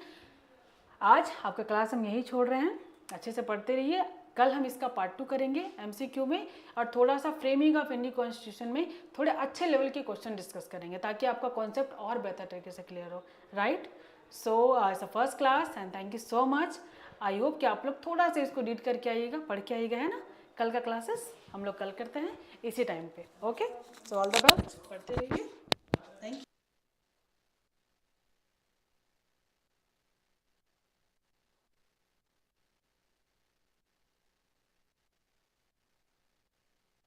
आज आपका क्लास हम यही छोड़ रहे हैं, अच्छे से पढ़ते रहिए। कल हम इसका पार्ट 2 करेंगे एमसीक्यू में, और थोड़ा सा फ्रेमिंग ऑफ इंडियन कॉन्स्टिट्यूशन में थोड़े अच्छे लेवल के क्वेश्चन डिस्कस करेंगे, ताकि आपका कॉन्सेप्ट और बेहतर तरीके से क्लियर हो, right. So it's a first class and thank you so much. I hope कि आप लोग थोड़ा सा इसको रीड करके आइएगा, पढ़ के आइएगा, है ना। कल का क्लासेस हम लोग कल करते हैं इसी टाइम पे। Okay, so all the best, पढ़ते रहिए।